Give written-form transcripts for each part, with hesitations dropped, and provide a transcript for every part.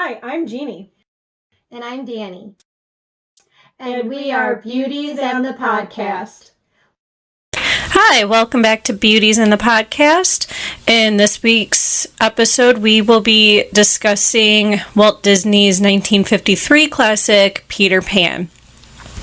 Hi, I'm Jeannie. And I'm Danny. And we are Beauties and the Podcast. Hi, welcome back to Beauties and the Podcast. In this week's episode, we will be discussing Walt Disney's 1953 classic, Peter Pan.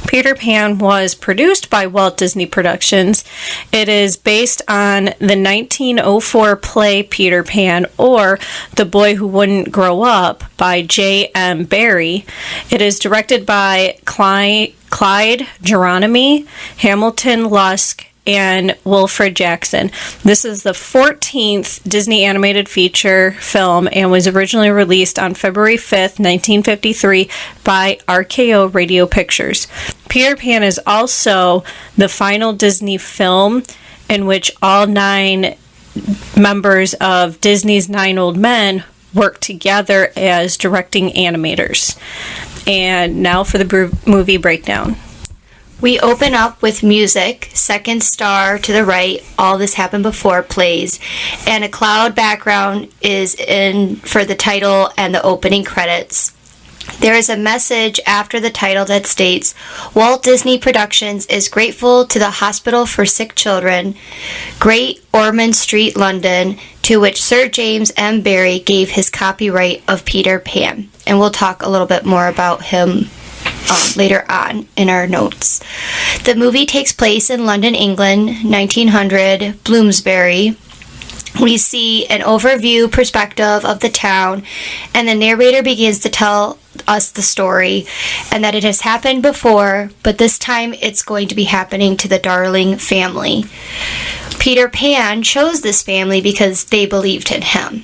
Peter Pan was produced by Walt Disney Productions. It is based on the 1904 play Peter Pan, or The Boy Who Wouldn't Grow Up by J.M. Barrie. It is directed by Clyde Geronimi, Hamilton Luske, and Wilfred Jackson. This is the 14th Disney animated feature film and was originally released on February 5th, 1953 by RKO Radio Pictures. Peter Pan is also the final Disney film in which all 9 members of Disney's 9 Old Men work together as directing animators. And now for the movie breakdown. We open up with music, Second Star to the Right, All This Happened Before plays, and a cloud background is in for the title and the opening credits. There is a message after the title that states, Walt Disney Productions is grateful to the Hospital for Sick Children, Great Ormond Street, London, to which Sir James M. Barrie gave his copyright of Peter Pan. And we'll talk a little bit more about him later on in our notes. The movie takes place in London, England, 1900, Bloomsbury. We see an overview perspective of the town, and the narrator begins to tell us the story, and that it has happened before, but this time it's going to be happening to the Darling family. Peter Pan chose this family because they believed in him.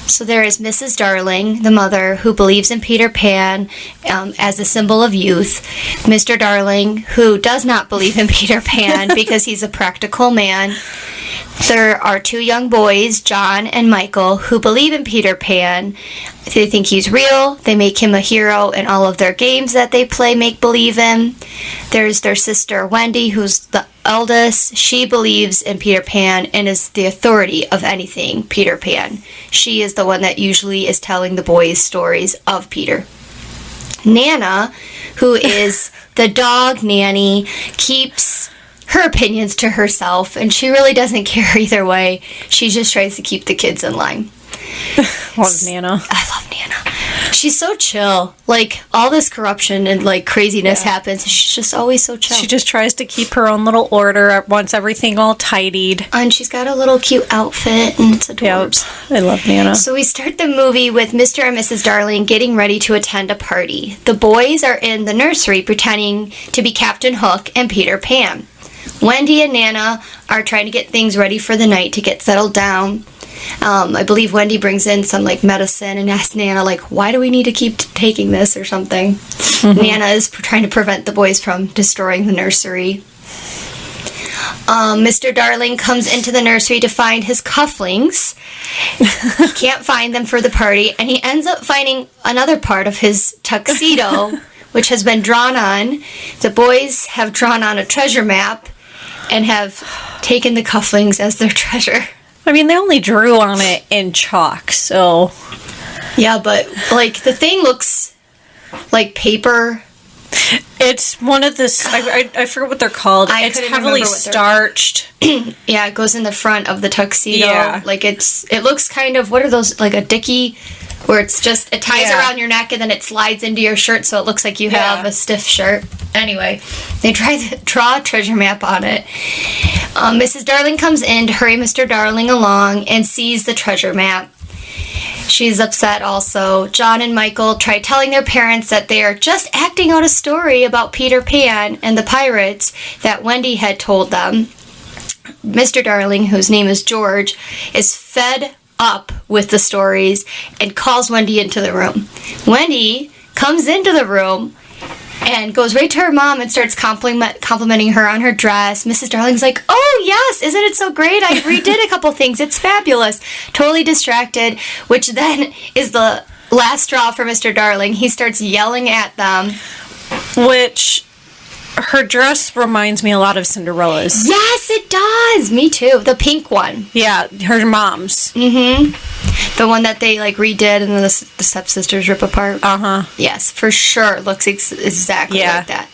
So there is Mrs. Darling, the mother, who believes in Peter Pan as a symbol of youth. Mr. Darling, who does not believe in Peter Pan because he's a practical man. There are 2 young boys, John and Michael, who believe in Peter Pan. They think he's real. They make him a hero in all of their games that they play make-believe in. There's their sister, Wendy, who's the eldest. She believes in Peter Pan and is the authority of anything Peter Pan. She is the one that usually is telling the boys stories of Peter. Nana, who is the dog nanny, keeps her opinions to herself, and she really doesn't care either way. She just tries to keep the kids in line. Love Nana. I love Nana. She's so chill. Like, all this corruption and, like, craziness happens. She's just always so chill. She just tries to keep her own little order, wants everything all tidied. And she's got a little cute outfit, and it's adorable. Yep. I love Nana. So we start the movie with Mr. and Mrs. Darling getting ready to attend a party. The boys are in the nursery pretending to be Captain Hook and Peter Pan. Wendy and Nana are trying to get things ready for the night to get settled down. I believe Wendy brings in some like medicine and asks Nana, like, why do we need to keep taking this or something? Mm-hmm. Nana is trying to prevent the boys from destroying the nursery. Mr. Darling comes into the nursery to find his cufflinks. He can't find them for the party, and he ends up finding another part of his tuxedo, which has been drawn on. The boys have drawn on a treasure map and have taken the cufflinks as their treasure. I mean, they only drew on it in chalk, so... Yeah, but, like, the thing looks like paper. It's one of the... I forget what they're called. It's heavily starched. Yeah, it goes in the front of the tuxedo. Yeah. Like, it looks kind of... What are those? Like a dickie... Where it ties around your neck and then it slides into your shirt so it looks like you have a stiff shirt. Anyway, they try to draw a treasure map on it. Mrs. Darling comes in to hurry Mr. Darling along and sees the treasure map. She's upset also. John and Michael try telling their parents that they are just acting out a story about Peter Pan and the pirates that Wendy had told them. Mr. Darling, whose name is George, is fed up with the stories and calls Wendy into the room. Wendy comes into the room and goes right to her mom and starts complimenting her on her dress. Mrs. Darling's like, oh yes, isn't it so great? I redid a couple things. It's fabulous. Totally distracted, which then is the last straw for Mr. Darling. He starts yelling at them. Which... Her dress reminds me a lot of Cinderella's. Yes, it does. Me too. The pink one. Yeah, her mom's. Mm-hmm. The one that they like redid and then the stepsisters rip apart. Uh-huh. Yes, for sure. Looks exactly like that.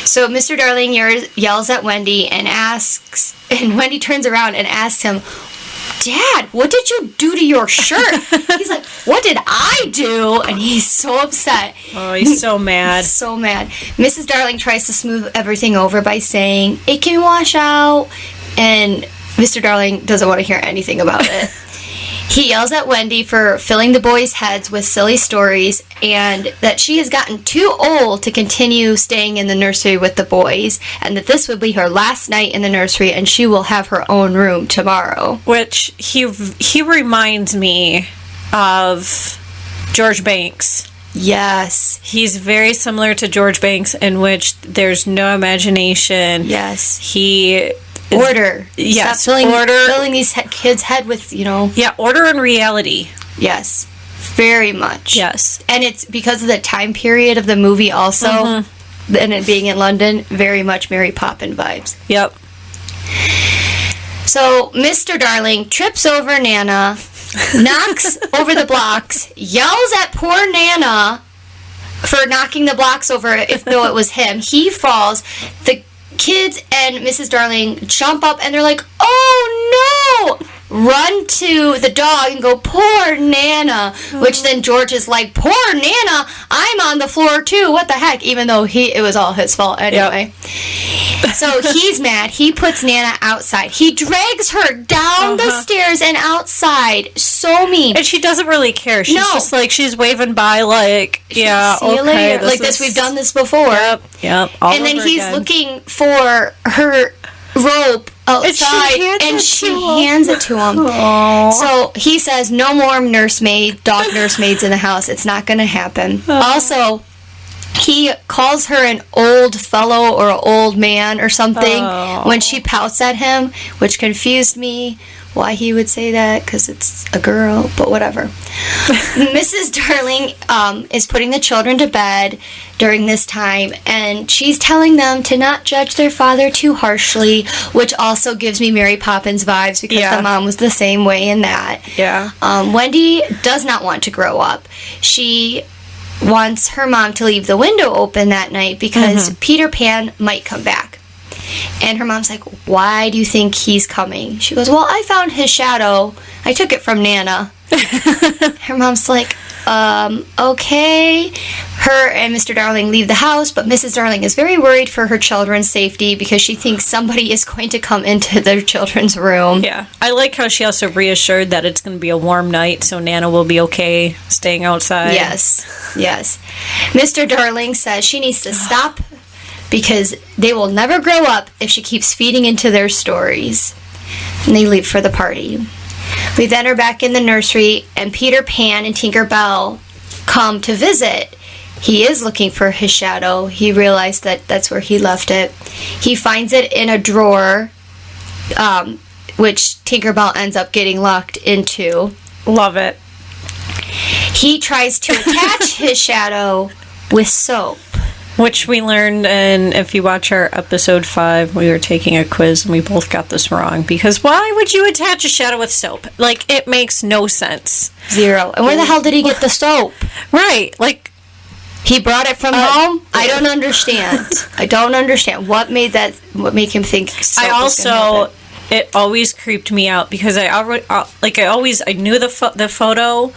So Mr. Darling yells at Wendy and Wendy turns around and asks him, Dad, what did you do to your shirt? He's like, what did I do? And he's so upset. Oh, he's so mad. So mad. Mrs. Darling tries to smooth everything over by saying, it can wash out. And Mr. Darling doesn't want to hear anything about it. He yells at Wendy for filling the boys' heads with silly stories and that she has gotten too old to continue staying in the nursery with the boys and that this would be her last night in the nursery and she will have her own room tomorrow. Which he reminds me of George Banks. Yes. He's very similar to George Banks in which there's no imagination. Yes. Order. Yes. Stop filling these kids' head with, Yeah, order and reality. Yes. Very much. Yes. And it's because of the time period of the movie also, and it being in London, very much Mary Poppins vibes. Yep. So, Mr. Darling trips over Nana, knocks over the blocks, yells at poor Nana for knocking the blocks over, though it was him. He falls. The kids and Mrs. Darling jump up and they're like, oh no! Run to the dog and go, poor Nana. Which then George is like, poor Nana, I'm on the floor too. What the heck? Even though it was all his fault anyway. Yep. So he's mad. He puts Nana outside. He drags her down the stairs and outside. So mean. And she doesn't really care. She's just like, she's waving by like, yeah, see you later. Like this, we've done this before. Yep. And then he's looking for her rope outside and she hands it to him. Aww. So he says no more dog nursemaids in the house. It's not going to happen. Also, he calls her an old fellow or an old man or something when she pouts at him, which confused me why he would say that, because it's a girl, but whatever. Mrs. Darling is putting the children to bed during this time, and she's telling them to not judge their father too harshly, which also gives me Mary Poppins vibes, because the mom was the same way in that. Yeah. Wendy does not want to grow up. She wants her mom to leave the window open that night because Peter Pan might come back. And her mom's like, why do you think he's coming? She goes, well, I found his shadow. I took it from Nana. Her mom's like, okay. Her and Mr. Darling leave the house, but Mrs. Darling is very worried for her children's safety because she thinks somebody is going to come into their children's room. Yeah. I like how she also reassured that it's going to be a warm night, so Nana will be okay staying outside. Yes. Mr. Darling says she needs to stop because they will never grow up if she keeps feeding into their stories. And they leave for the party. We then are back in the nursery, and Peter Pan and Tinker Bell come to visit. He is looking for his shadow. He realized that that's where he left it. He finds it in a drawer, which Tinker Bell ends up getting locked into. Love it. He tries to attach his shadow with soap. Which we learned, and if you watch our episode 5, we were taking a quiz and we both got this wrong. Because why would you attach a shadow with soap? Like, it makes no sense. Zero. And where the hell did he get the soap? Right. Like, he brought it from home? I don't understand. What made him think soap was gonna happen? It always creeped me out because I knew the photo,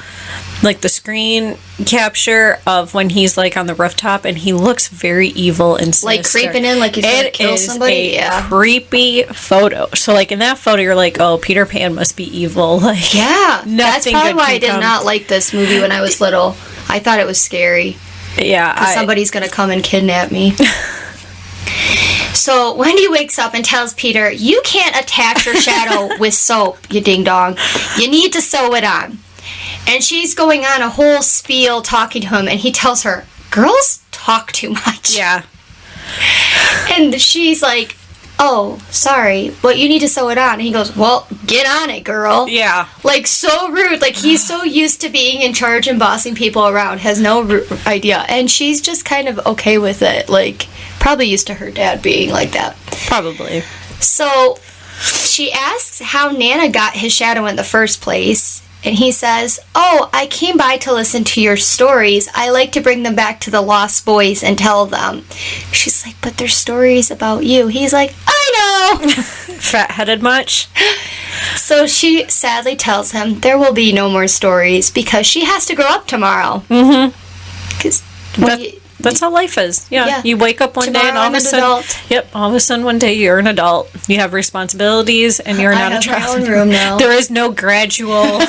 like the screen capture of when he's like on the rooftop and he looks very evil and sinister. Like creeping in like he's gonna kill somebody. It is a creepy photo. So like in that photo you're like, oh, Peter Pan must be evil. Like, yeah, that's probably why I did come. not like this movie when I was little. I thought it was scary. Yeah, because somebody's gonna come and kidnap me. So Wendy wakes up and tells Peter, you can't attach your shadow with soap, you ding-dong. You need to sew it on. And she's going on a whole spiel talking to him, and he tells her, girls talk too much. Yeah. And she's like, oh, sorry, but you need to sew it on. And he goes, well, get on it, girl. Yeah. Like, so rude. Like, he's so used to being in charge and bossing people around, has no idea. And she's just kind of okay with it. Like, Probably used to her dad being like that. Probably. So she asks how Nana got his shadow in the first place. And he says, "Oh, I came by to listen to your stories. I like to bring them back to the lost boys and tell them." She's like, "But they're stories about you." He's like, "I know." Fat-headed much? So she sadly tells him there will be no more stories because she has to grow up tomorrow. Because that's how life is. Yeah. You wake up one day and all of a sudden, all of a sudden one day you're an adult. You have responsibilities and you're not a child. I have my own room now. There is no gradual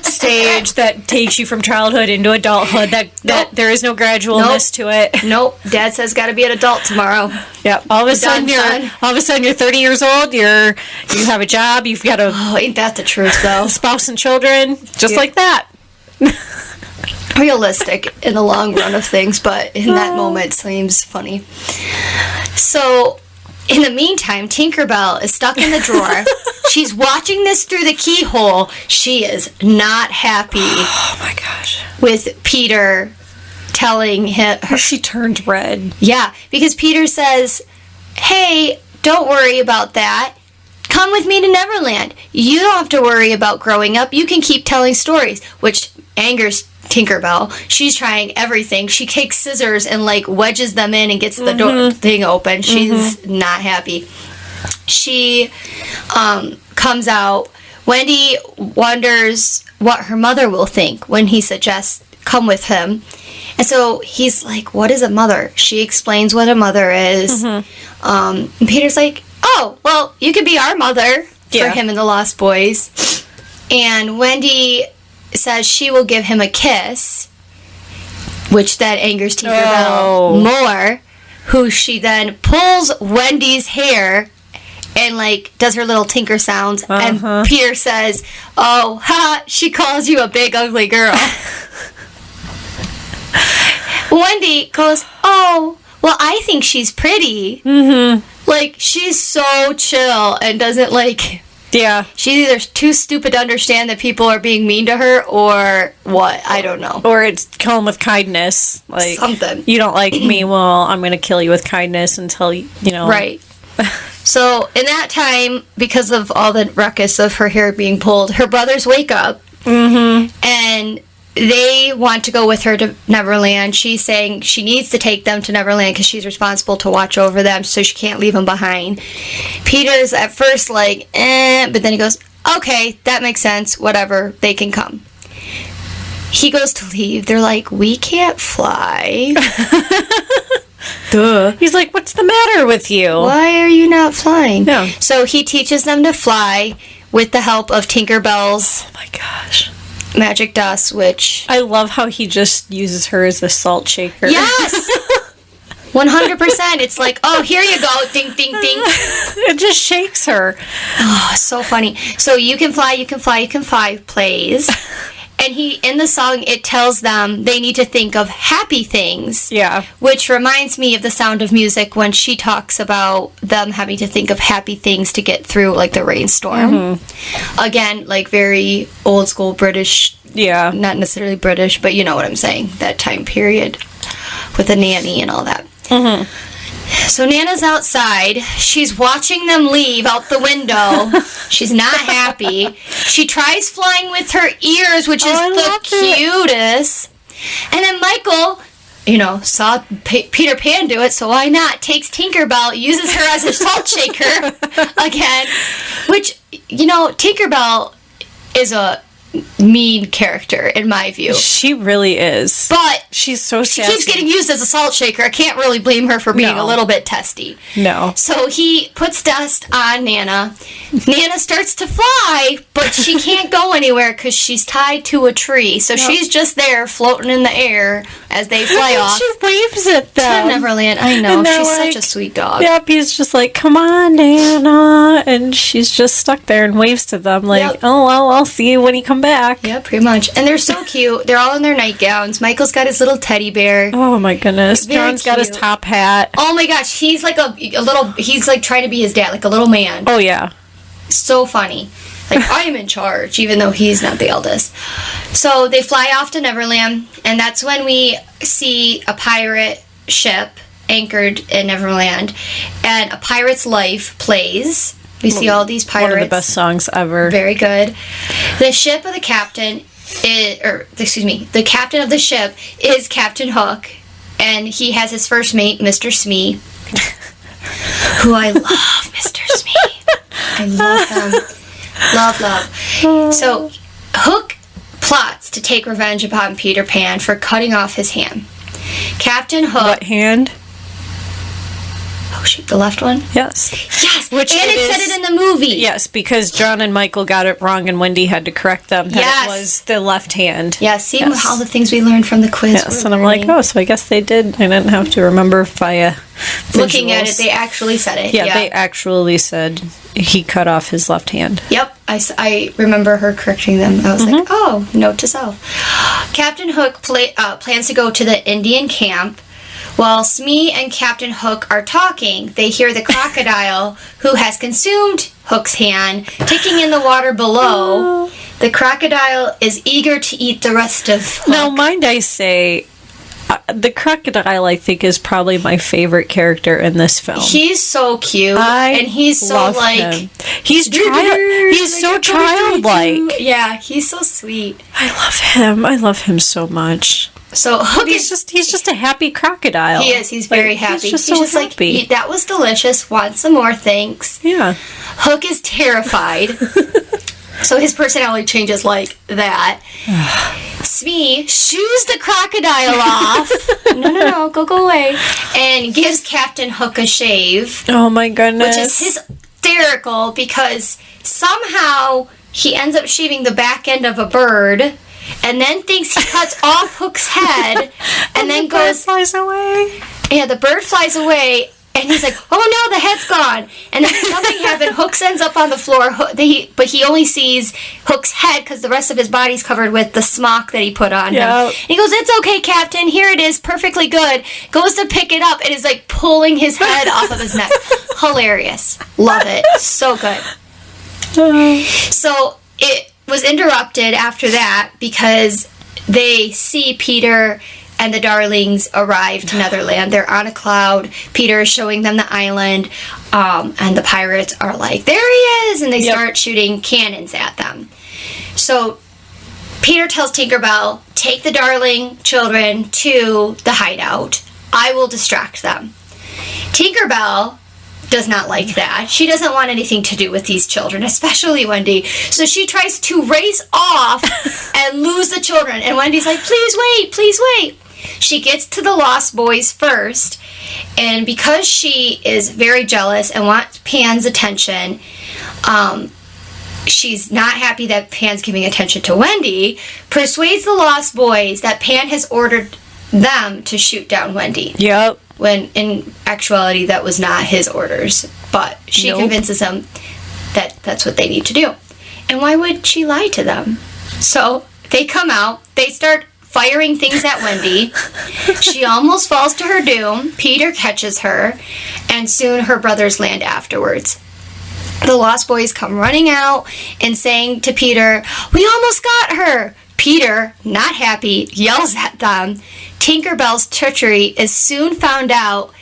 stage that takes you from childhood into adulthood. That there is no gradualness to it. Nope. Dad says got to be an adult tomorrow. Yep. All of a sudden you're 30 years old. You have a job. You've got a ain't that the truth though? Spouse and children, just like that. Realistic in the long run of things, but in that moment it seems funny. So in the meantime, Tinkerbell is stuck in the drawer. She's watching this through the keyhole. She is not happy. Oh my gosh. With Peter telling her. She turned red. Yeah, because Peter says, "Hey, don't worry about that. Come with me to Neverland. You don't have to worry about growing up. You can keep telling stories," which angers Tinkerbell. She's trying everything. She takes scissors and wedges them in and gets the door thing open. She's not happy. She comes out. Wendy wonders what her mother will think when he suggests come with him. And so he's like, "What is a mother?" She explains what a mother is. And Peter's like, "Oh, well, you could be our mother," for him and the Lost Boys. And Wendy says she will give him a kiss, which then angers Tinkerbell more, who she then pulls Wendy's hair and does her little tinker sounds. And Peter says, "Oh, ha, she calls you a big ugly girl." Wendy goes, "Oh, well, I think she's pretty." She's so chill and doesn't Yeah. She's either too stupid to understand that people are being mean to her or what. I don't know. Or it's come with kindness. Something. You don't like me, well, I'm going to kill you with kindness until, Right. So, in that time, because of all the ruckus of her hair being pulled, her brothers wake up. And they want to go with her to Neverland. She's saying she needs to take them to Neverland because she's responsible to watch over them, so she can't leave them behind. Peter's at first but then he goes, "Okay, that makes sense. Whatever, they can come." He goes to leave. They're like, "We can't fly." Duh. He's like, "What's the matter with you? Why are you not flying?" No. So he teaches them to fly with the help of Tinkerbell's Oh my gosh. magic dust, which... I love how he just uses her as a salt shaker. Yes! 100%. It's like, "Oh, here you go. Ding, ding, ding." It just shakes her. Oh, so funny. So you can fly, you can fly, you can fly plays. And in the song, it tells them they need to think of happy things. Yeah. Which reminds me of The Sound of Music when she talks about them having to think of happy things to get through, the rainstorm. Again, very old school British. Yeah. Not necessarily British, but you know what I'm saying. That time period with a nanny and all that. So Nana's outside. She's watching them leave out the window. She's not happy. She tries flying with her ears, which is the cutest. And then Michael, saw Peter Pan do it, so why not? Takes Tinkerbell, uses her as a salt shaker again. Which, Tinkerbell is a mean character in my view. She really is. But she's so sassy. She keeps getting used as a salt shaker. I can't really blame her for being a little bit testy. No. So he puts dust on Nana. Nana starts to fly, but she can't go anywhere because she's tied to a tree. So she's just there floating in the air as they fly off. She waves at them. To Neverland. I know. She's such a sweet dog. Yep, he's just like, "Come on, Nana." And she's just stuck there and waves to them "Oh, well, I'll see you when you come back." Yeah, pretty much. And they're so cute. They're all in their nightgowns. Michael's got his little teddy bear. Oh my goodness. John's got his top hat. Oh my gosh, he's like a little, he's trying to be his dad, like a little man. Oh yeah. So funny. I am in charge, even though he's not the eldest. So they fly off to Neverland, and that's when we see a pirate ship anchored in Neverland, and A Pirate's Life plays. We see all these pirates. One of the best songs ever. Very good. The ship of the captain the captain of the ship is Captain Hook, and he has his first mate, Mr. Smee, who I love, Mr. Smee. I love him. Love. So, Hook plots to take revenge upon Peter Pan for cutting off his hand. Captain Hook... What hand? Oh, shoot, the left one? Yes. Yes, and it said it in the movie. Yes, because John and Michael got it wrong and Wendy had to correct them that it was the left hand. Yeah, see all the things we learned from the quiz. Yes, and I'm like, so I guess they did. I didn't have to remember via visuals. Looking at it, they actually said it. Yeah, they actually said he cut off his left hand. Yep, I remember her correcting them. I was like, oh, note to self. Captain Hook plans to go to the Indian camp. While Smee and Captain Hook are talking, they hear the crocodile, who has consumed Hook's hand, ticking in the water below. The crocodile is eager to eat the rest of Hook. Now, mind I say, the crocodile, I think, is probably my favorite character in this film. He's so cute, and he's so love like him. He's so childlike. Yeah, he's so sweet. I love him. I love him so much. So Hook he's just a happy crocodile. He is. He's very happy. He's just happy. Like, that was delicious. Want some more? Thanks. Yeah. Hook is terrified. So his personality changes like that. Smee shoos the crocodile off. No, go away. And gives Captain Hook a shave. Oh my goodness. Which is hysterical because somehow he ends up shaving the back end of a bird. And then thinks he cuts off Hook's head, and then goes... The bird flies away. Yeah, the bird flies away, and he's like, oh no, the head's gone. And then something happened. Hook ends up on the floor, but he only sees Hook's head because the rest of his body's covered with the smock that he put on him. And he goes, it's okay, Captain, here it is, perfectly good. Goes to pick it up, and is like pulling his head off of his neck. Hilarious. Love it. So good. So, it was interrupted after that because they see Peter and the Darlings arrive to Netherland. They're on a cloud. Peter is showing them the island, and the pirates are like, there he is! And they start shooting cannons at them. So Peter tells Tinkerbell, take the Darling children to the hideout. I will distract them. Tinkerbell does not like that. She doesn't want anything to do with these children, especially Wendy. So she tries to race off and lose the children. And Wendy's like, please wait. She gets to the Lost Boys first. And because she is very jealous and wants Pan's attention, she's not happy that Pan's giving attention to Wendy, persuades the Lost Boys that Pan has ordered them to shoot down Wendy. Yep. When in actuality that was not his orders, but she convinces them that that's what they need to do. And why would she lie to them? So they come out, they start firing things at Wendy. She almost falls to her doom. Peter catches her, and soon her brothers land afterwards. The Lost Boys come running out and saying to Peter, we almost got her! Peter, not happy, yells at them. Tinkerbell's treachery is soon found out.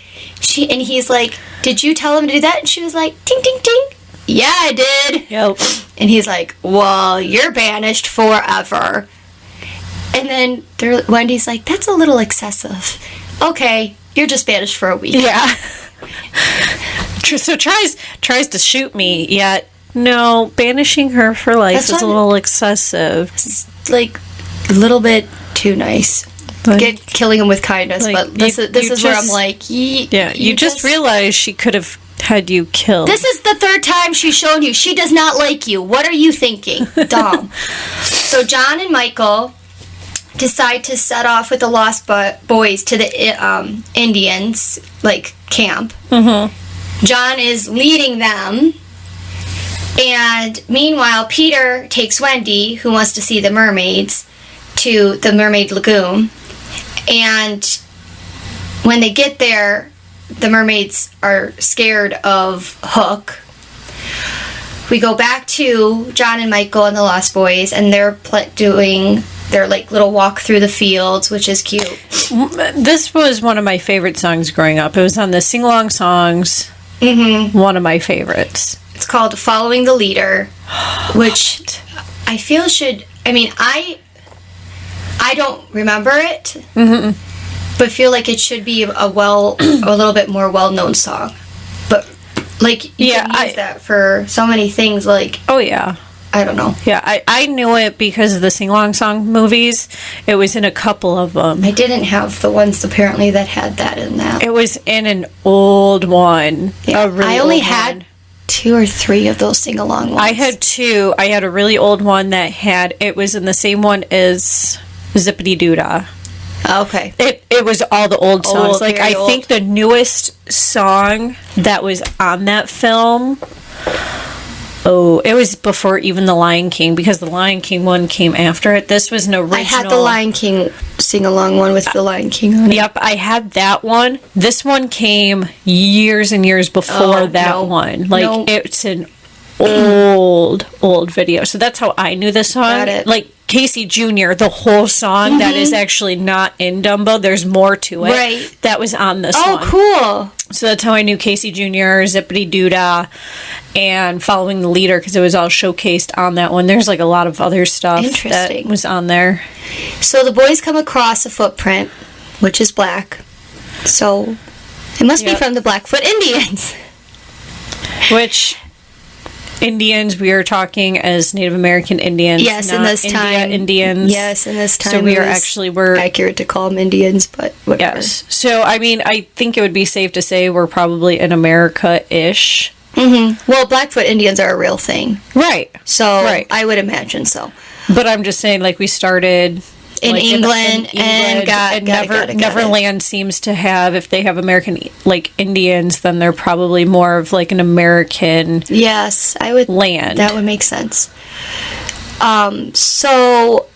And he's like, did you tell him to do that? And she was like, ting, ting, ting. Yeah, I did. Yep. And he's like, well, you're banished forever. And then Wendy's like, that's a little excessive. Okay, you're just banished for a week. Yeah. So tries to shoot me, yet no, banishing her for life is a little excessive. Like, a little bit too nice. Killing him with kindness, like, but this is where I'm like, you just realized she could have had you killed. This is the third time she's shown you. She does not like you. What are you thinking? Dumb. So John and Michael decide to set off with the Lost Boys to the Indians, camp. Mm-hmm. John is leading them. And meanwhile, Peter takes Wendy, who wants to see the mermaids, to the Mermaid Lagoon. And when they get there, the mermaids are scared of Hook. We go back to John and Michael and the Lost Boys, and they're doing their little walk through the fields, which is cute. This was one of my favorite songs growing up. It was on the sing-along songs. Mm-hmm. One of my favorites. It's called Following the Leader, which I feel should... I mean, I don't remember it, but feel like it should be a little bit more well-known song. But, like, you can use that for so many things, like... Oh, yeah. I don't know. Yeah, I knew it because of the sing-along song movies. It was in a couple of them. I didn't have the ones, apparently, that had that in that. It was in an old one. Yeah. A really I only old had one. 2 or 3 of those sing-along ones. I had 2. I had a really old one that had... It was in the same one as Zippity Doo-Dah. Okay. It was all the old songs. Old, like, I very think the newest song that was on that film... Oh, it was before even The Lion King, because The Lion King one came after it. This was an original... I had the Lion King sing-along one with The Lion King on it. Yep, I had that one. This one came years and years before one. Like, it's an old video. So that's how I knew this song. Got it. Like, Casey Jr., the whole song that is actually not in Dumbo, there's more to it. Right. That was on this one. Oh, cool. So that's how I knew Casey Jr., Zippity Doo-Dah, and Following the Leader, because it was all showcased on that one. There's like a lot of other stuff that was on there. So the boys come across a footprint, which is black. So it must be from the Blackfoot Indians. Which... Indians, we are talking as Native American Indians. Yes, in this time. Indians. Yes, in this time. So we're accurate to call them Indians, but whatever. Yes. So, I mean, I think it would be safe to say we're probably in America-ish. Mm-hmm. Well, Blackfoot Indians are a real thing. Right. So, I would imagine so. But I'm just saying, like, we started... In England, and Neverland seems to have, if they have American, like, Indians, then they're probably more of, like, an American Yes, I would... land. That would make sense. So,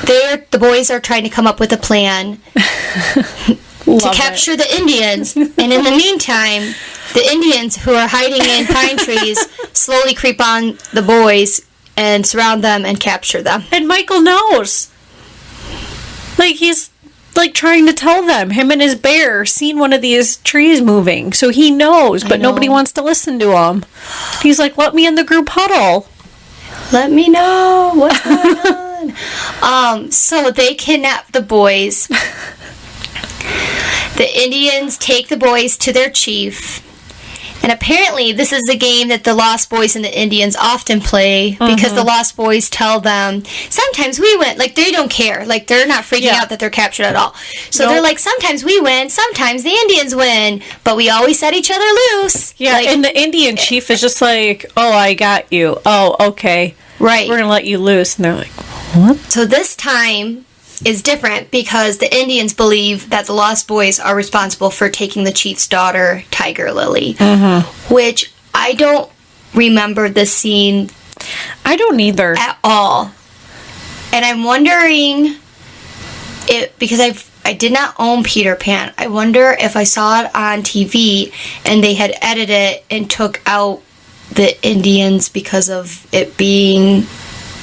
the boys are trying to come up with a plan to capture the Indians, and in the meantime, the Indians who are hiding in pine trees slowly creep on the boys and surround them and capture them. And Michael knows. Like, he's, like, trying to tell them. Him and his bear seen one of these trees moving. So he knows, but nobody wants to listen to him. He's like, let me in the group huddle. Let me know what's going on. So they kidnap the boys. The Indians take the boys to their chief. And apparently, this is a game that the Lost Boys and the Indians often play because the Lost Boys tell them, sometimes we win. Like, they don't care. Like, they're not freaking out that they're captured at all. So they're like, sometimes we win, sometimes the Indians win, but we always set each other loose. Yeah, like, and the Indian chief is just like, oh, I got you. Oh, okay. Right. We're going to let you loose. And they're like, what? So this time is different because the Indians believe that the Lost Boys are responsible for taking the chief's daughter, Tiger Lily, which I don't remember the scene. I don't either. At all. And I'm wondering, because I did not own Peter Pan, I wonder if I saw it on TV and they had edited it and took out the Indians because of it being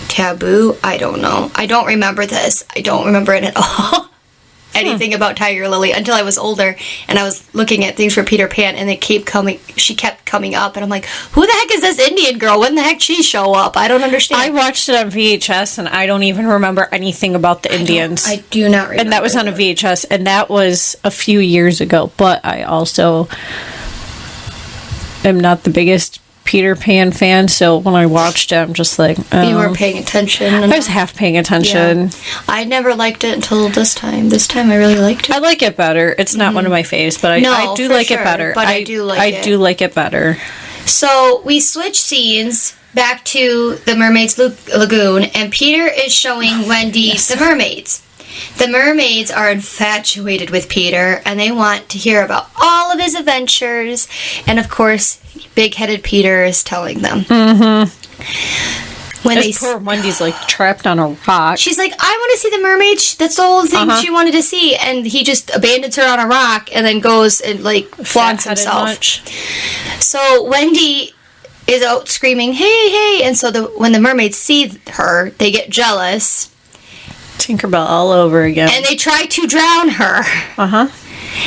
taboo. I don't know. I don't remember this. I don't remember it at all. Anything about Tiger Lily until I was older and I was looking at things for Peter Pan and she kept coming up and I'm like, who the heck is this Indian girl? When the heck she show up? I don't understand. I watched it on VHS and I don't even remember anything about the Indians. I do not remember. And that was on a VHS and that was a few years ago, but I also am not the biggest Peter Pan fan, so when I watched it, I'm just like, oh. You weren't paying attention. I was half paying attention. Yeah. I never liked it until this time. This time I really liked it. I like it better. It's not one of my faves, but I do like it better. But I do like it. I do like it better. So we switch scenes back to the Mermaid's Lagoon, and Peter is showing Wendy the mermaids. The mermaids are infatuated with Peter, and they want to hear about all of his adventures. And of course, big-headed Peter is telling them. When poor Wendy's like trapped on a rock. She's like, I want to see the mermaid. That's the whole thing she wanted to see. And he just abandons her on a rock and then goes and like flaunts himself. Much. So Wendy is out screaming, hey, hey. And so when the mermaids see her, they get jealous. Tinkerbell all over again. And they try to drown her. Uh-huh.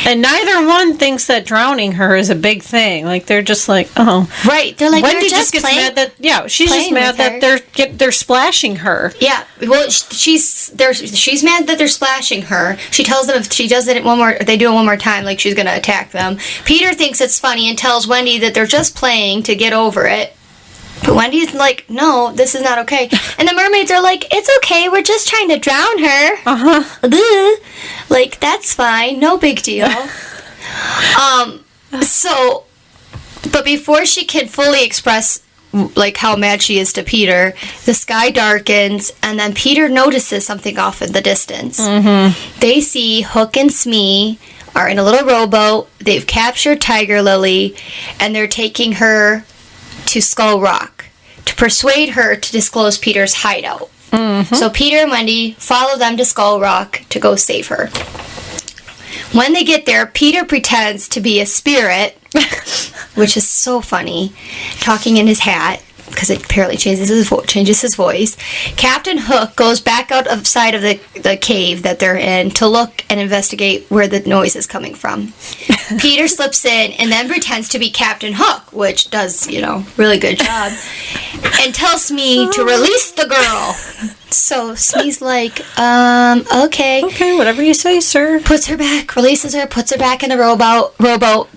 And neither one thinks that drowning her is a big thing. Like, they're just like, oh. Right. They're like, Wendy we're just gets playing, mad that, yeah, she's just mad that they're splashing her. Yeah. Well, she's mad that they're splashing her. She tells them if she does it they do it one more time, like she's going to attack them. Peter thinks it's funny and tells Wendy that they're just playing to get over it. But Wendy's like, no, this is not okay. And the mermaids are like, it's okay, we're just trying to drown her. Uh-huh. Like, that's fine, no big deal. But before she can fully express, like, how mad she is to Peter, the sky darkens, and then Peter notices something off in the distance. Mm-hmm. They see Hook and Smee are in a little rowboat. They've captured Tiger Lily, and they're taking her to Skull Rock to persuade her to disclose Peter's hideout. Mm-hmm. So Peter and Wendy follow them to Skull Rock to go save her. When they get there, Peter pretends to be a spirit, which is so funny, talking in his hat, because it apparently changes his voice. Captain Hook goes back outside of the cave that they're in to look and investigate where the noise is coming from. Peter slips in and then pretends to be Captain Hook, which does, really good job, and tells Smee to release the girl. So Smee's like, okay. Okay, whatever you say, sir. Puts her back, releases her, puts her back in the rowboat,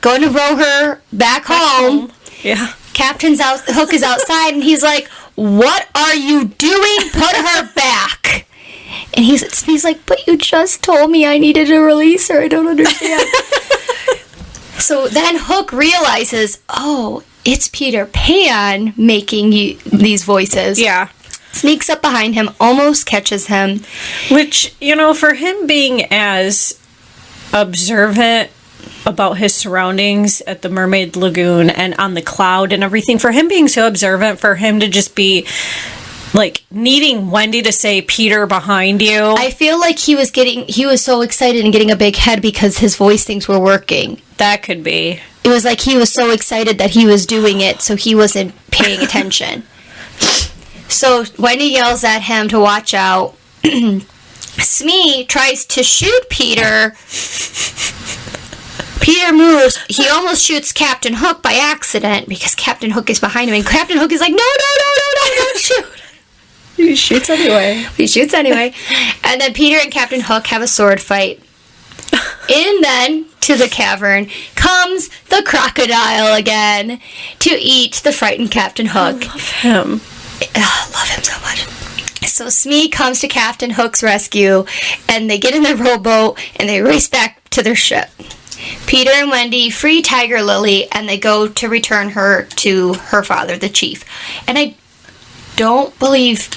going to row her back home. Yeah. Hook is outside, and he's like, what are you doing? Put her back. And he's like, but you just told me I needed to release her. I don't understand. So then Hook realizes, oh, it's Peter Pan making these voices. Yeah. Sneaks up behind him, almost catches him. Which, for him being as observant about his surroundings at the Mermaid Lagoon and on the cloud and everything, for him being so observant, for him to just be like needing Wendy to say Peter behind you. I feel like he was so excited and getting a big head because his voice things were working. That could be. It was like he was so excited that he was doing it, so he wasn't paying attention. So Wendy yells at him to watch out. Smee tries to shoot Peter. Peter moves. He almost shoots Captain Hook by accident because Captain Hook is behind him. And Captain Hook is like, no, don't shoot. He shoots anyway. And then Peter and Captain Hook have a sword fight. In then, to the cavern, comes the crocodile again to eat the frightened Captain Hook. I love him. I love him so much. So Smee comes to Captain Hook's rescue, and they get in their rowboat, and they race back to their ship. Peter and Wendy free Tiger Lily, and they go to return her to her father, the chief. And I don't believe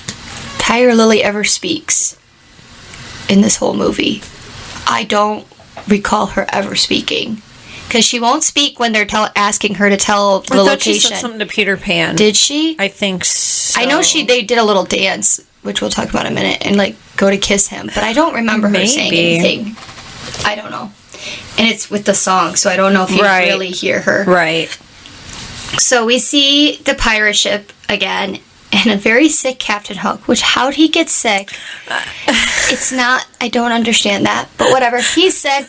Tiger Lily ever speaks in this whole movie. I don't recall her ever speaking. Because she won't speak when they're asking her to tell the location. I thought she said something to Peter Pan. Did she? I think so. I know they did a little dance, which we'll talk about in a minute, and go to kiss him. But I don't remember her saying anything. I don't know. And it's with the song, so I don't know if you really hear her. Right. So we see the pirate ship again, and a very sick Captain Hook, which how'd he get sick? It's not, I don't understand that, but whatever. He's sick.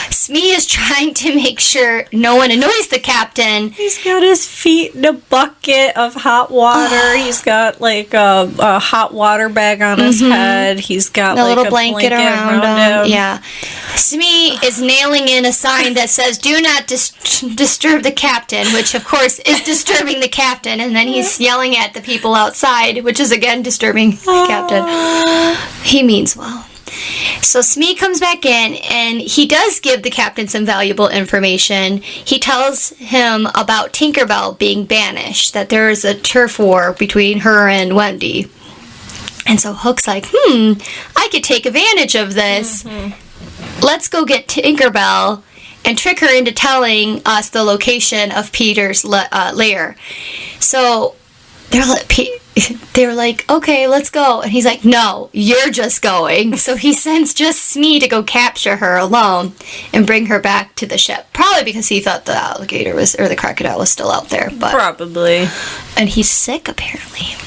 Smee is trying to make sure no one annoys the captain. He's got his feet in a bucket of hot water. He's got a hot water bag on his head. He's got a little blanket around him. Yeah. Smee is nailing in a sign that says, do not disturb the captain, which of course is disturbing the captain. And then he's yelling at the people outside, which is again disturbing the captain. He means well. So Smee comes back in, and he does give the captain some valuable information. He tells him about Tinkerbell being banished, that there is a turf war between her and Wendy. And so Hook's like, I could take advantage of this. Let's go get Tinkerbell and trick her into telling us the location of Peter's lair. So they're like, okay, let's go. And he's like, no, you're just going. So he sends just Smee to go capture her alone and bring her back to the ship. Probably because he thought the alligator was, or the crocodile was still out there. But Probably. And he's sick, apparently.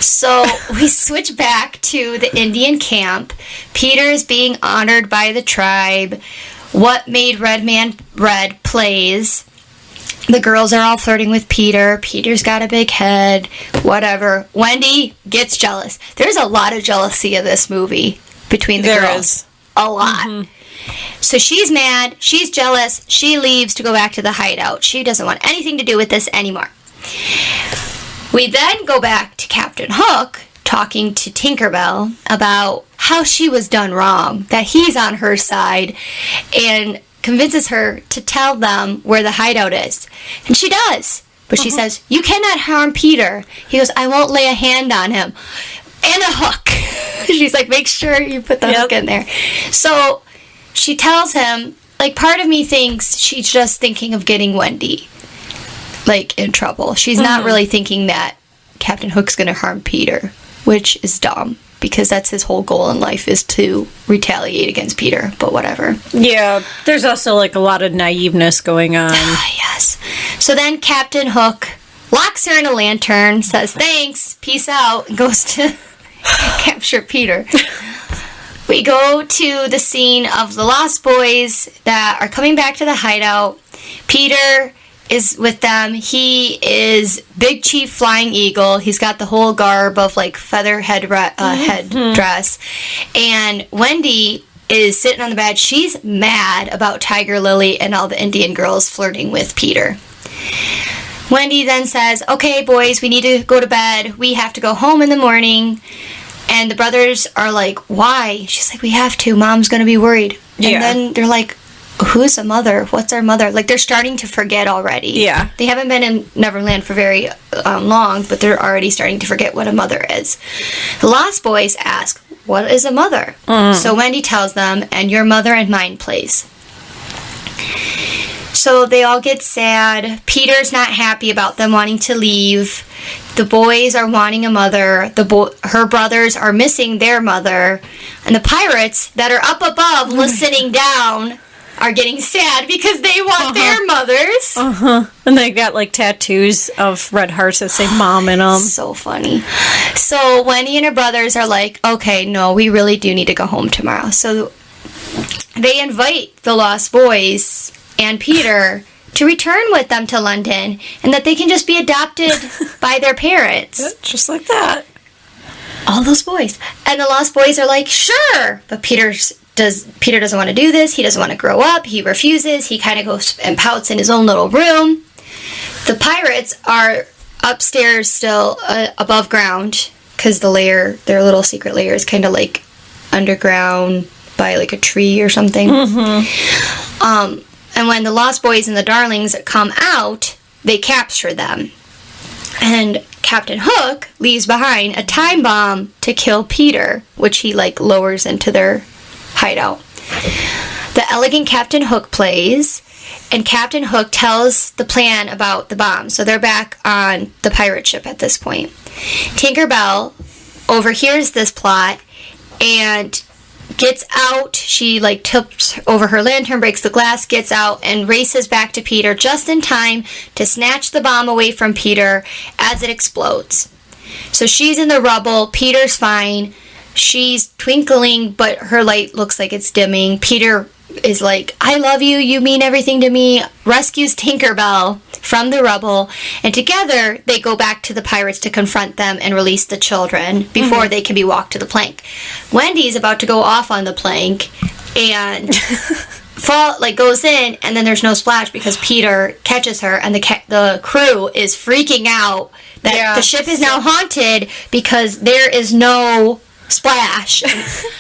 So we switch back to the Indian camp. Peter is being honored by the tribe. What Made Red Man Red plays. The girls are all flirting with Peter. Peter's got a big head. Whatever. Wendy gets jealous. There's a lot of jealousy of this movie between the girls. Is. A lot. So she's mad. She's jealous. She leaves to go back to the hideout. She doesn't want anything to do with this anymore. We then go back to Captain Hook talking to Tinkerbell about how she was done wrong, that he's on her side, and convinces her to tell them where the hideout is. And she does. But she says, you cannot harm Peter. He goes, I won't lay a hand on him. And a hook. She's like, make sure you put the hook in there. So she tells him, like, part of me thinks she's just thinking of getting Wendy, like, in trouble. She's not really thinking that Captain Hook's going to harm Peter, which is dumb. Because that's his whole goal in life, is to retaliate against Peter, but whatever. Yeah, there's also, like, a lot of naiveness going on. Yes. So then Captain Hook locks her in a lantern, says thanks, peace out, and goes to capture Peter. We go to the scene of the Lost Boys that are coming back to the hideout. Peter is with them. He is Big Chief Flying Eagle. He's got the whole garb of, like, feather headdress. And Wendy is sitting on the bed. She's mad about Tiger Lily and all the Indian girls flirting with Peter. Wendy then says, okay, boys, we need to go to bed. We have to go home in the morning. And the brothers are like, why? She's like, we have to. Mom's going to be worried. Yeah. And then they're like, who's a mother? What's our mother? Like, they're starting to forget already. Yeah. They haven't been in Neverland for very long, but they're already starting to forget what a mother is. The Lost Boys ask, what is a mother? So Wendy tells them, and your mother and mine, please. So they all get sad. Peter's not happy about them wanting to leave. The boys are wanting a mother. Her brothers are missing their mother. And the pirates that are up above listening down are getting sad because they want their mothers. And they got, like, tattoos of red hearts that say mom in them. So funny. So Wendy and her brothers are like, okay, no, we really do need to go home tomorrow. So they invite the Lost Boys and Peter to return with them to London, and that they can just be adopted by their parents. Just like that. All those boys. And the Lost Boys are like, sure. But Peter doesn't want to do this. He doesn't want to grow up. He refuses. He kind of goes and pouts in his own little room. The pirates are upstairs still above ground, because their little secret lair is kind of like underground by like a tree or something. And when the Lost Boys and the Darlings come out, they capture them. And Captain Hook leaves behind a time bomb to kill Peter, which he, like, lowers into their hideout. The elegant Captain Hook plays, and Captain Hook tells the plan about the bomb. So they're back on the pirate ship at this point. Tinkerbell overhears this plot and gets out. She, like, tips over her lantern, breaks the glass, gets out, and races back to Peter just in time to snatch the bomb away from Peter as it explodes. So she's in the rubble. Peter's fine. She's twinkling, but her light looks like it's dimming. Peter is like, I love you, you mean everything to me, rescues Tinkerbell from the rubble, and together they go back to the pirates to confront them and release the children before they can be walked to the plank. Wendy's about to go off on the plank and goes in, and then there's no splash because Peter catches her, and the crew is freaking out that the ship is now haunted because there is no splash.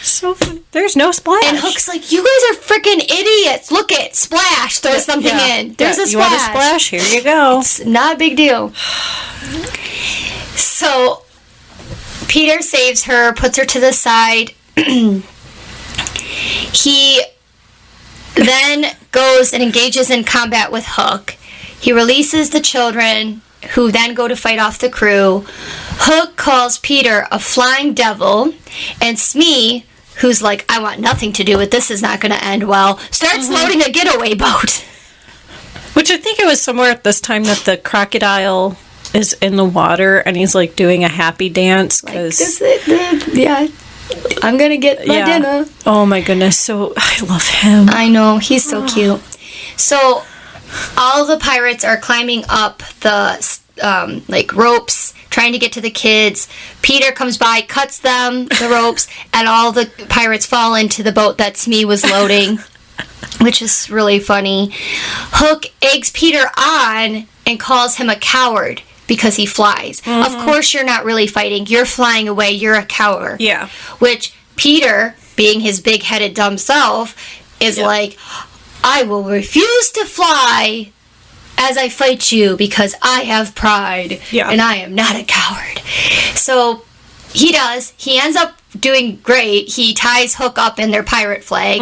So funny. There's no splash. And Hook's like, you guys are freaking idiots. Look it, splash. Throw something in. There's a splash. You want a splash? Here you go. It's not a big deal. So Peter saves her, puts her to the side. He then goes and engages in combat with Hook. He releases the children who then go to fight off the crew. Hook calls Peter a flying devil, and Smee, who's like, I want nothing to do with this, is not going to end well, starts loading a getaway boat. Which I think it was somewhere at this time that the crocodile is in the water and he's like doing a happy dance. Yeah, I'm going to get my dinner. Oh my goodness, so I love him. I know, he's so cute. So all the pirates are climbing up the ropes, trying to get to the kids. Peter comes by, cuts them, the ropes, and all the pirates fall into the boat that Smee was loading, which is really funny. Hook eggs Peter on and calls him a coward because he flies. Of course you're not really fighting. You're flying away. You're a coward. Yeah. Which Peter, being his big-headed dumb self, is like, I will refuse to fly as I fight you because I have pride and I am not a coward. So he does. He ends up doing great. He ties Hook up in their pirate flag.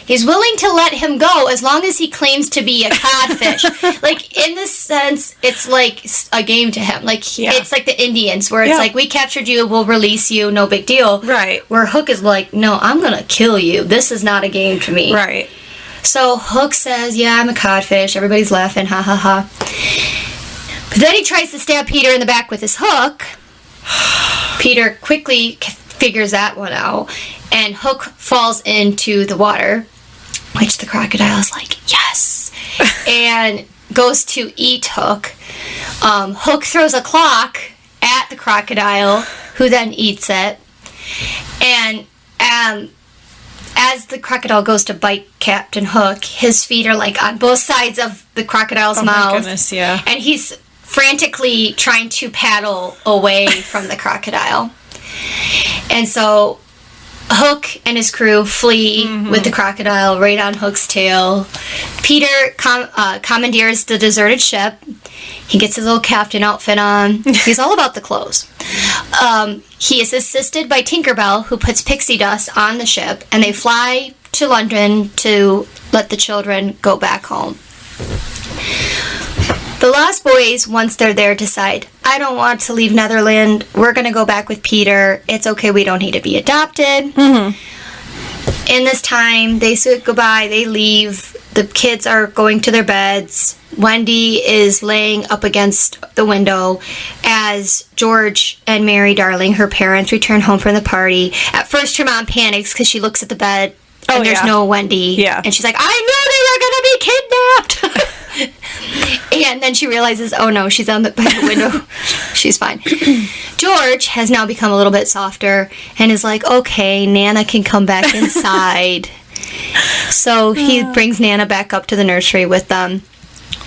He's willing to let him go as long as he claims to be a codfish. Like, in this sense, it's like a game to him. Like, it's like the Indians, where it's like, we captured you, we'll release you, no big deal. Right. Where Hook is like, no, I'm going to kill you. This is not a game to me. Right. So Hook says, yeah, I'm a codfish. Everybody's laughing, ha ha ha. But then he tries to stab Peter in the back with his hook. Peter quickly figures that one out, and Hook falls into the water, which the crocodile is like, yes, and goes to eat Hook. Hook throws a clock at the crocodile, who then eats it. And as the crocodile goes to bite Captain Hook, his feet are like on both sides of the crocodile's mouth. My goodness, yeah. And he's frantically trying to paddle away from the crocodile. And so Hook and his crew flee with the crocodile right on Hook's tail. Peter commandeers the deserted ship. He gets his little captain outfit on. He's all about the clothes. He is assisted by Tinkerbell, who puts pixie dust on the ship, and they fly to London to let the children go back home. The Lost Boys, once they're there, decide, I don't want to leave Netherland. We're going to go back with Peter. It's okay. We don't need to be adopted. In this time, they say goodbye. They leave. The kids are going to their beds. Wendy is laying up against the window as George and Mary Darling, her parents, return home from the party. At first, her mom panics because she looks at the bed and there's no Wendy. Yeah. And she's like, I knew they were going to be kidnapped. And then she realizes, oh no, she's by the window. She's fine. George has now become a little bit softer and is like, okay, Nana can come back inside. So he brings Nana back up to the nursery with them.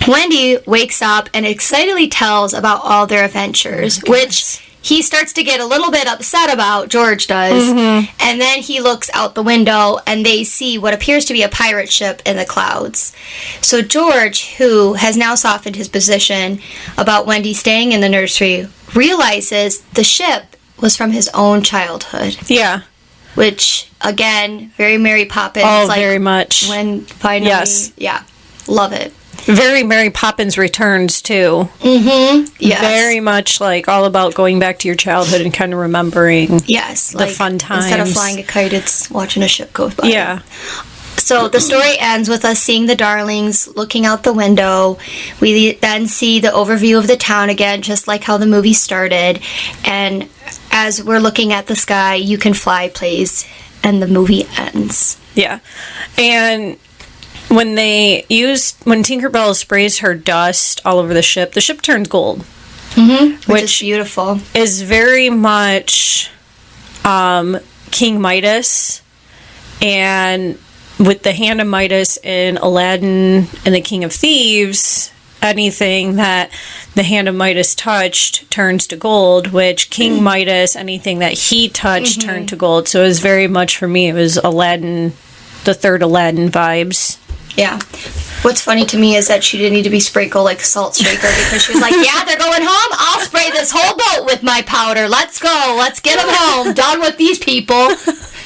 Wendy wakes up and excitedly tells about all their adventures, which he starts to get a little bit upset about, George does. And then he looks out the window and they see what appears to be a pirate ship in the clouds. So George, who has now softened his position about Wendy staying in the nursery, realizes the ship was from his own childhood. Yeah. Which, again, very Mary Poppins. Oh, like, very much. When finally... Yes. Yeah. Love it. Very Mary Poppins Returns, too. Yes. Very much, like, all about going back to your childhood and kind of remembering the fun times. Instead of flying a kite, it's watching a ship go by. Yeah. So the story ends with us seeing the Darlings looking out the window. We then see the overview of the town again, just like how the movie started. And as we're looking at the sky, You Can Fly plays, and the movie ends. Yeah. And... when Tinkerbell sprays her dust all over the ship turns gold. Which is beautiful. Is very much King Midas, and with the hand of Midas in Aladdin and the King of Thieves, anything that the hand of Midas touched turns to gold, which King Midas, anything that he touched turned to gold. So it was very much, for me, it was Aladdin, the third Aladdin vibes. Yeah. What's funny to me is that she didn't need to be sprinkled like a salt shaker, because she was like, yeah, they're going home. I'll spray this whole boat with my powder. Let's go. Let's get them home. Done with these people.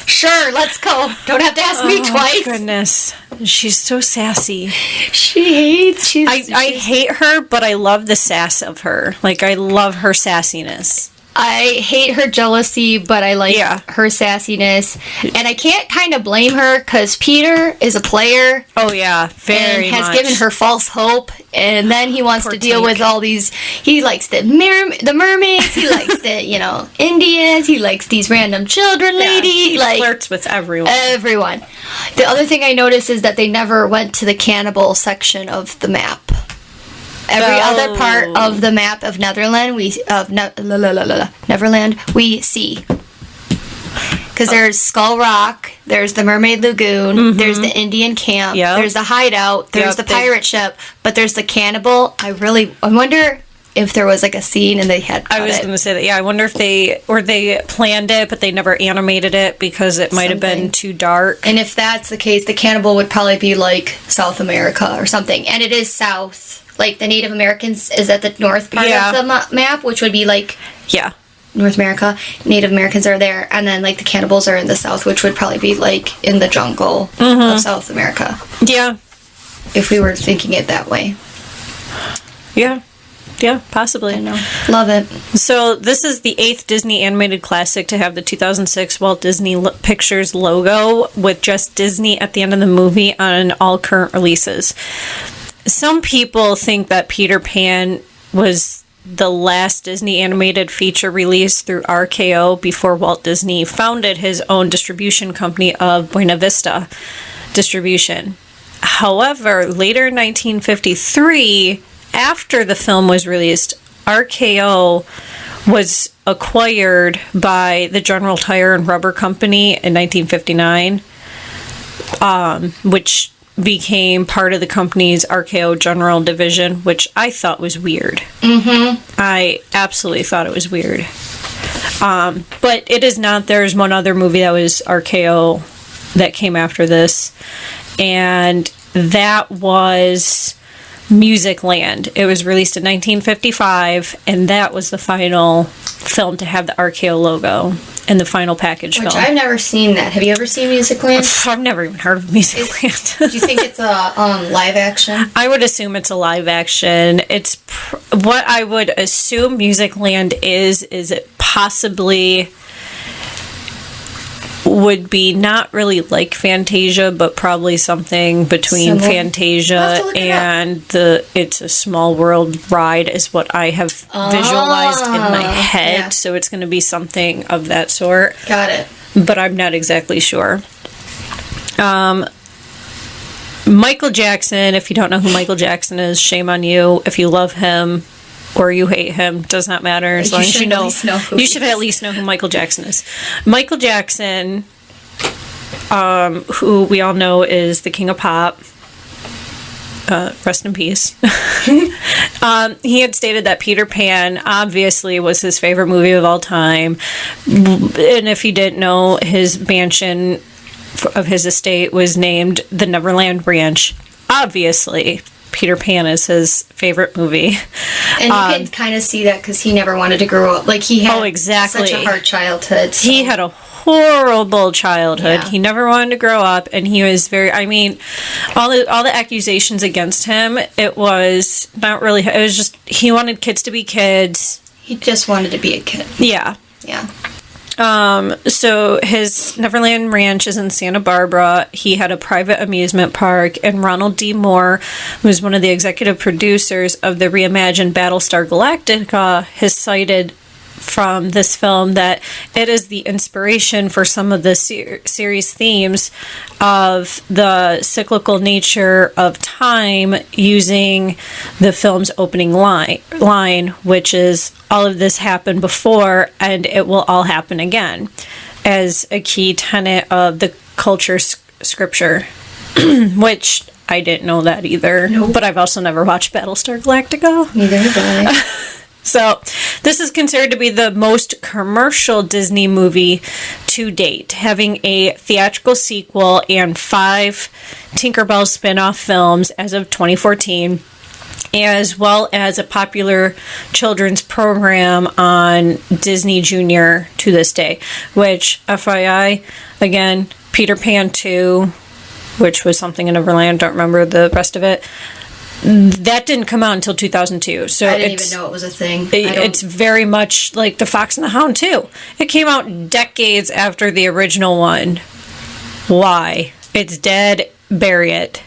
Sure, let's go. Don't have to ask me twice. Goodness. She's so sassy. She hates. I hate her, but I love the sass of her. Like, I love her sassiness. I hate her jealousy, but I like her sassiness. And I can't kind of blame her because Peter is a player. Oh, yeah. Very and has much. given her false hope. And then he wants to deal with all these. He likes the mermaids. He likes the, Indians. He likes these random children lady. He flirts with everyone. Everyone. The other thing I noticed is that they never went to the cannibal section of the map. Every other part of the map of Neverland, we see. Because there's Skull Rock, there's the Mermaid Lagoon, there's the Indian camp, there's the hideout, there's the pirate ship, but there's the cannibal. I wonder if there was like a scene and they had cut I was going to say that. Yeah, I wonder if they planned it, but they never animated it because it might have been too dark. And if that's the case, the cannibal would probably be like South America or something. And it is South. Like, the Native Americans is at the north part of the map, which would be, like... Yeah. North America. Native Americans are there. And then, like, the cannibals are in the south, which would probably be, like, in the jungle of South America. Yeah. If we were thinking it that way. Yeah. Yeah, possibly. I know. Love it. So, this is the 8th Disney animated classic to have the 2006 Walt Disney Pictures logo with just Disney at the end of the movie on all current releases. Some people think that Peter Pan was the last Disney animated feature released through RKO before Walt Disney founded his own distribution company of Buena Vista Distribution. However, later in 1953, after the film was released, RKO was acquired by the General Tire and Rubber Company in 1959, which became part of the company's RKO General Division, which I thought was weird. I absolutely thought it was weird. But it is not. There's one other movie that was RKO that came after this, and that was Music Land. It was released in 1955, and that was the final film to have the RKO logo and the final package film. I've never seen that. Have you ever seen Music Land? I've never even heard of Music Land. Do you think it's a live action? I would assume it's a live action. It's what I would assume Music Land is it possibly would be not really like Fantasia, but probably something between Fantasia and It's a Small World ride is what I have visualized in my head. Yeah. So it's going to be something of that sort. Got it. But I'm not exactly sure. Michael Jackson, if you don't know who Michael Jackson is, shame on you. If you love him or you hate him, does not matter. As long as you know you should at least know who Michael Jackson is. Michael Jackson, who we all know is the king of pop. Rest in peace. He had stated that Peter Pan obviously was his favorite movie of all time. And if you didn't know, his mansion of his estate was named the Neverland Ranch. Obviously, Peter Pan is his favorite movie. And you can kind of see that because he never wanted to grow up. Like, he had such a hard childhood. So. He had a horrible childhood. Yeah. He never wanted to grow up, and he was very, all the accusations against him, it was not really, it was just, he wanted kids to be kids. He just wanted to be a kid. Yeah. Yeah. So his Neverland Ranch is in Santa Barbara. He had a private amusement park, and Ronald D. Moore, who was one of the executive producers of the reimagined Battlestar Galactica, has cited from this film that it is the inspiration for some of the series themes of the cyclical nature of time, using the film's opening line, which is all of this happened before and it will all happen again, as a key tenet of the culture scripture, which I didn't know that either. Nope. But I've also never watched Battlestar Galactica. Neither have I. So, this is considered to be the most commercial Disney movie to date, having a theatrical sequel and 5 Tinkerbell spin-off films as of 2014. as well as a popular children's program on Disney Junior to this day, which, FYI, again, Peter Pan 2, which was Something in Neverland, don't remember the rest of it, that didn't come out until 2002. So I didn't even know it was a thing. It's very much like The Fox and the Hound too. It came out decades after the original one. Why? It's dead. Bury it.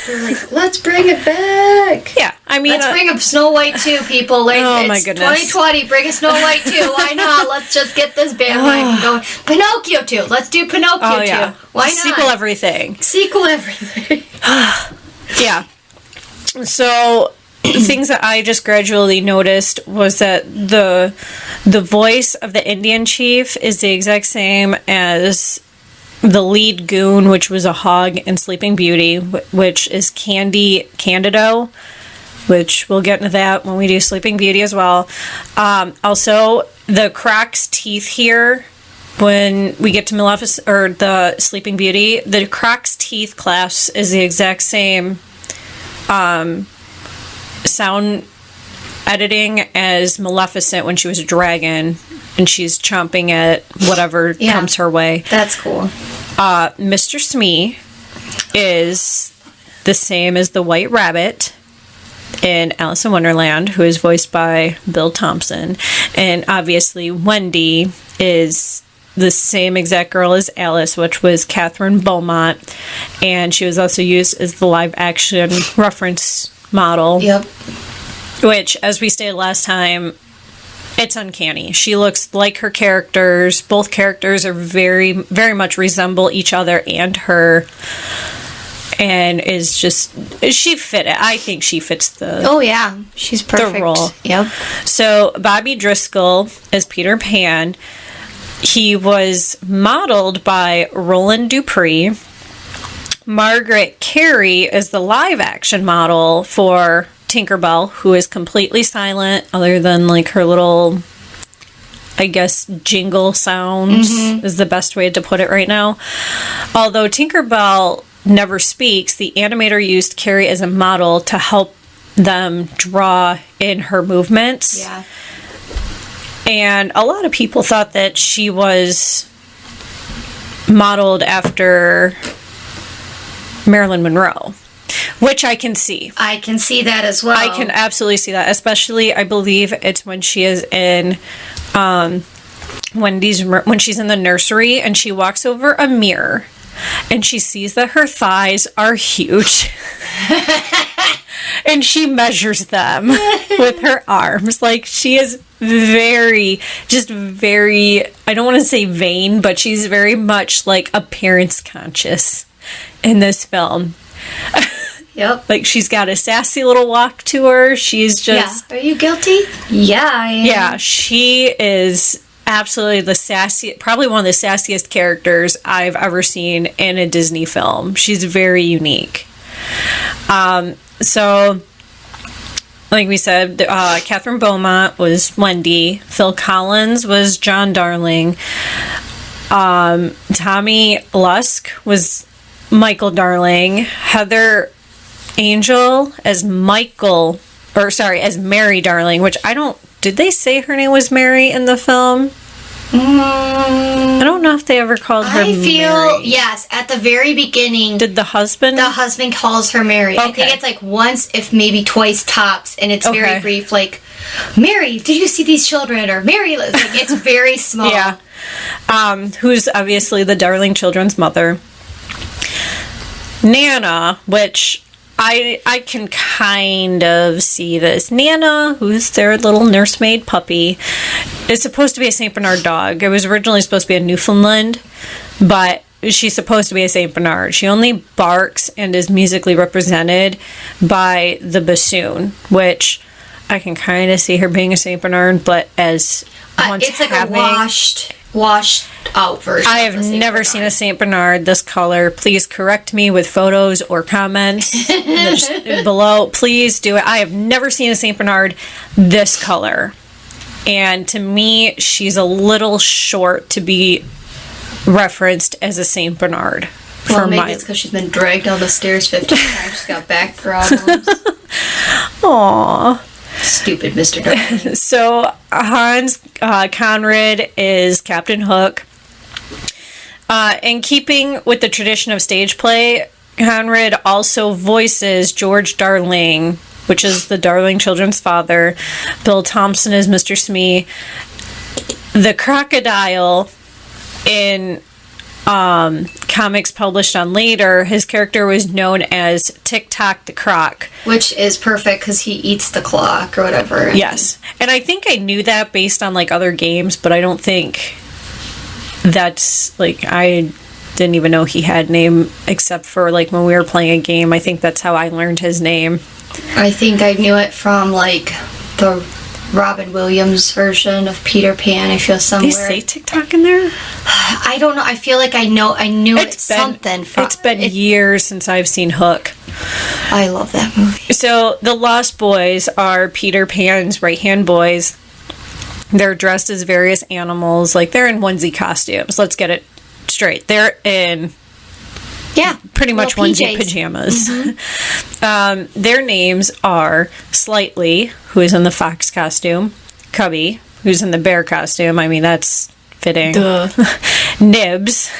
They're like, let's bring it back. Yeah, I mean, let's bring a Snow White 2, people. Like, oh my it's goodness. 2020. Bring a Snow White 2. Why not? Let's just get this bandwagon going. Pinocchio 2. Let's do Pinocchio 2. Why not? Sequel everything. Sequel everything. Yeah. So things that I just gradually noticed was that the voice of the Indian chief is the exact same as the lead goon, which was a hog in Sleeping Beauty, which is Candido, which we'll get into that when we do Sleeping Beauty as well. Also, the Croc's teeth here, when we get to Maleficent or the Sleeping Beauty, the Croc's teeth class is the exact same sound editing as Maleficent when she was a dragon and she's chomping at whatever comes her way. That's cool. Mr. Smee is the same as the White Rabbit in Alice in Wonderland, who is voiced by Bill Thompson. And obviously Wendy is the same exact girl as Alice, which was Catherine Beaumont. And she was also used as the live action reference model. Yep. Which, as we stated last time, it's uncanny. She looks like her characters. Both characters are very, very much resemble each other and her. And is just, she fit it. I think she fits the Oh, yeah. She's perfect. the role. Yep. So, Bobby Driscoll as Peter Pan. He was modeled by Roland Dupree. Margaret Carey is the live action model for Tinkerbell, who is completely silent other than like her little, I guess, jingle sounds is the best way to put it right now. Although Tinkerbell never speaks, the animator used Carey as a model to help them draw in her movements. Yeah. And a lot of people thought that she was modeled after Marilyn Monroe, which I can see. I can see that as well. I can absolutely see that, especially I believe it's when she is in when she's in the nursery and she walks over a mirror and she sees that her thighs are huge. And she measures them with her arms. Like, she is very, I don't want to say vain, but she's very much like appearance conscious in this film. Yep. Like, she's got a sassy little walk to her. She's just... Yeah. Are you guilty? Yeah, I am. Yeah, she is absolutely probably one of the sassiest characters I've ever seen in a Disney film. She's very unique. So, like we said, Catherine Beaumont was Wendy. Phil Collins was John Darling. Tommy Lusk was Michael Darling. Heather Angel as Mary Darling, which did they say her name was Mary in the film? I don't know if they ever called her Mary. Yes, at the very beginning. Did the husband? The husband calls her Mary. Okay. I think it's like once, if maybe twice tops, and it's very brief, like, Mary, did you see these children? Or Mary, like, it's very small. Yeah. Who's obviously the Darling children's mother. Nana, which I can kind of see this. Nana, who's their little nursemaid puppy, is supposed to be a St. Bernard dog. It was originally supposed to be a Newfoundland, but she's supposed to be a St. Bernard. She only barks and is musically represented by the bassoon, which I can kind of see her being a St. Bernard, but as it's like a washed out version. I have never seen a St. Bernard this color. Please correct me with photos or comments below. Please do it. I have never seen a St. Bernard this color. And to me, she's a little short to be referenced as a St. Bernard. Well, maybe it's because she's been dragged down the stairs 50 times. She's got back problems. Aww. Stupid Mr. Darling. So Hans Conrad is Captain Hook. In keeping with the tradition of stage play, Conrad also voices George Darling, which is the Darling children's father. Bill Thompson is Mr. Smee. The crocodile in comics published on later, his character was known as Tick-Tock the Croc. Which is perfect because he eats the clock or whatever. Yes. And I think I knew that based on, like, other games, but I don't think that's, like, I didn't even know he had a name except for, like, when we were playing a game. I think that's how I learned his name. I think I knew it from, like, the Robin Williams version of Peter Pan. I feel somewhere. They say TikTok in there? I don't know. I feel like I knew something from. It's been years since I've seen Hook. I love that movie. So the Lost Boys are Peter Pan's right-hand boys. They're dressed as various animals. Like, they're in onesie costumes. Let's get it straight. They're in... Yeah. Pretty much onesie pajamas. Mm-hmm. Their names are Slightly, who is in the fox costume. Cubby, who's in the bear costume. I mean, that's fitting. Duh. Nibs,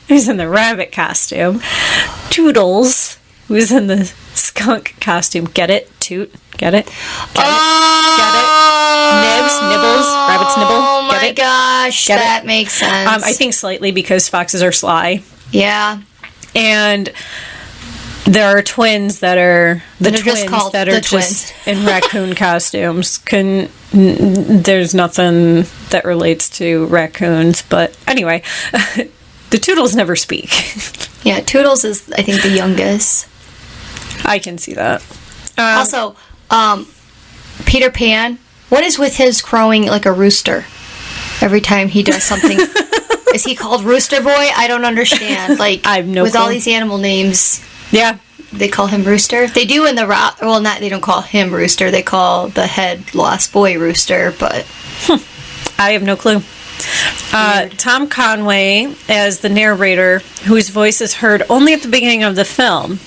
who's in the rabbit costume. Toodles, who's in the skunk costume. Get it? Toot. Get it? Get it? Nibs, nibbles, rabbits nibble. Oh my gosh, that makes sense. I think Slightly because foxes are sly. Yeah. And there are twins that are just in raccoon costumes. There's nothing that relates to raccoons, but anyway, the Toodles never speak. Yeah, Toodles is, I think, the youngest. I can see that. Also, Peter Pan, what is with his crowing like a rooster every time he does something? Is he called Rooster Boy? I don't understand. Like, I have no with clue. all these animal names. Yeah. They call him Rooster. They do in the they don't call him Rooster. They call the head Lost Boy Rooster, but... I have no clue. Tom Conway as the narrator, whose voice is heard only at the beginning of the film.